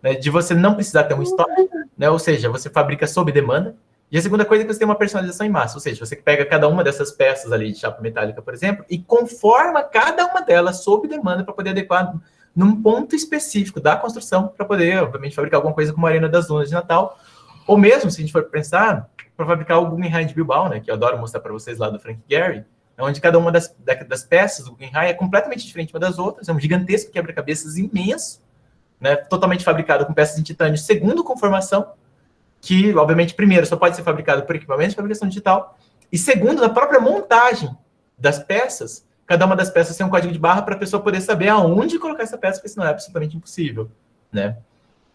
né, de você não precisar ter um estoque, né, ou seja, você fabrica sob demanda, e a segunda coisa é que você tem uma personalização em massa, ou seja, você pega cada uma dessas peças ali de chapa metálica, por exemplo, e conforma cada uma delas sob demanda para poder adequar num ponto específico da construção, para poder, obviamente, fabricar alguma coisa como a Arena das Dunas de Natal, ou mesmo, se a gente for pensar, para fabricar o Guggenheim de Bilbao, né, que eu adoro mostrar para vocês lá do Frank Gehry, onde cada uma das peças do Guggenheim é completamente diferente uma das outras, é um gigantesco quebra-cabeças imenso, né, totalmente fabricado com peças em titânio segundo conformação, que, obviamente, primeiro, só pode ser fabricado por equipamento de fabricação digital, e segundo, na própria montagem das peças, cada uma das peças tem um código de barra para a pessoa poder saber aonde colocar essa peça, porque senão é absolutamente impossível, né?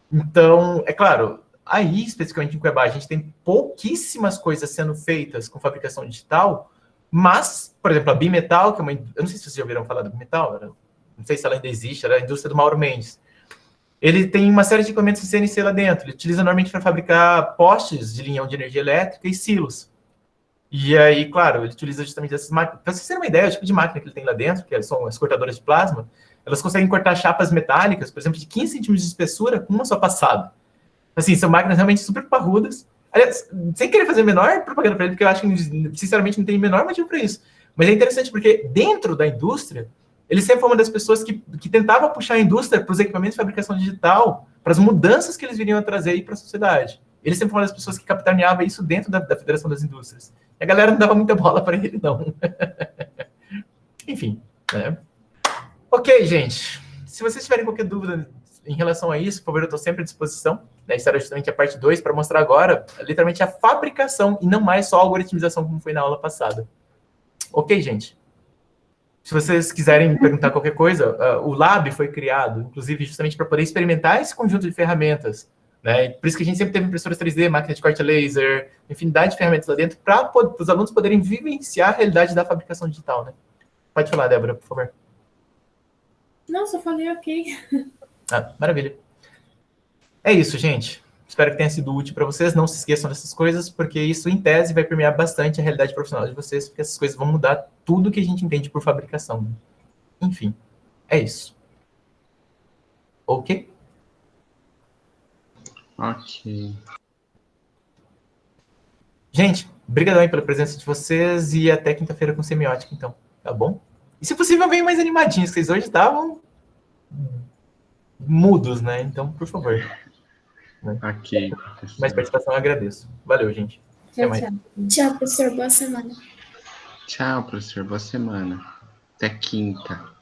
Então, é claro, aí, especificamente em Cuiabá, a gente tem pouquíssimas coisas sendo feitas com fabricação digital, mas, por exemplo, a Bimetal, que é uma... Eu não sei se vocês já ouviram falar da Bimetal, não sei se ela ainda existe, era a indústria do Mauro Mendes. Ele tem uma série de equipamentos de CNC lá dentro. Ele utiliza normalmente para fabricar postes de linhão de energia elétrica e silos. E aí, claro, ele utiliza justamente essas máquinas. Para vocês terem uma ideia, o tipo de máquina que ele tem lá dentro, que são as cortadoras de plasma, elas conseguem cortar chapas metálicas, por exemplo, de 15 centímetros de espessura com uma só passada. Assim, são máquinas realmente super parrudas. Aliás, sem querer fazer a menor propaganda para ele, porque eu acho que, sinceramente, não tem o menor motivo para isso. Mas é interessante porque, dentro da indústria, ele sempre foi uma das pessoas que tentava puxar a indústria para os equipamentos de fabricação digital, para as mudanças que eles viriam a trazer para a sociedade. Ele sempre foi uma das pessoas que capitaneava isso dentro da Federação das Indústrias. E a galera não dava muita bola para ele, não. Enfim, né? Ok, gente. Se vocês tiverem qualquer dúvida em relação a isso, por favor, eu estou sempre à disposição. Né? Isso era justamente a parte 2, para mostrar agora, literalmente, a fabricação, e não mais só a algoritmização, como foi na aula passada. Ok, gente? Se vocês quiserem perguntar qualquer coisa, o Lab foi criado, inclusive, justamente para poder experimentar esse conjunto de ferramentas. Né? Por isso que a gente sempre teve impressoras 3D, máquina de corte a laser, infinidade de ferramentas lá dentro, para os alunos poderem vivenciar a realidade da fabricação digital. Né? Pode falar, Débora, por favor. Não, só falei ok. Ah, maravilha. É isso, gente. Espero que tenha sido útil para vocês. Não se esqueçam dessas coisas, porque isso, em tese, vai permear bastante a realidade profissional de vocês, porque essas coisas vão mudar tudo que a gente entende por fabricação. Enfim, é isso. Ok? Ok. Gente, obrigadão aí pela presença de vocês e até quinta-feira com semiótica, então. Tá bom? E, se possível, venham mais animadinhos, que vocês hoje estavam mudos, né? Então, por favor. Ok. Mais participação eu agradeço. Valeu, gente. Até mais. Tchau, professor. Boa semana. Tchau, professor. Boa semana. Até quinta.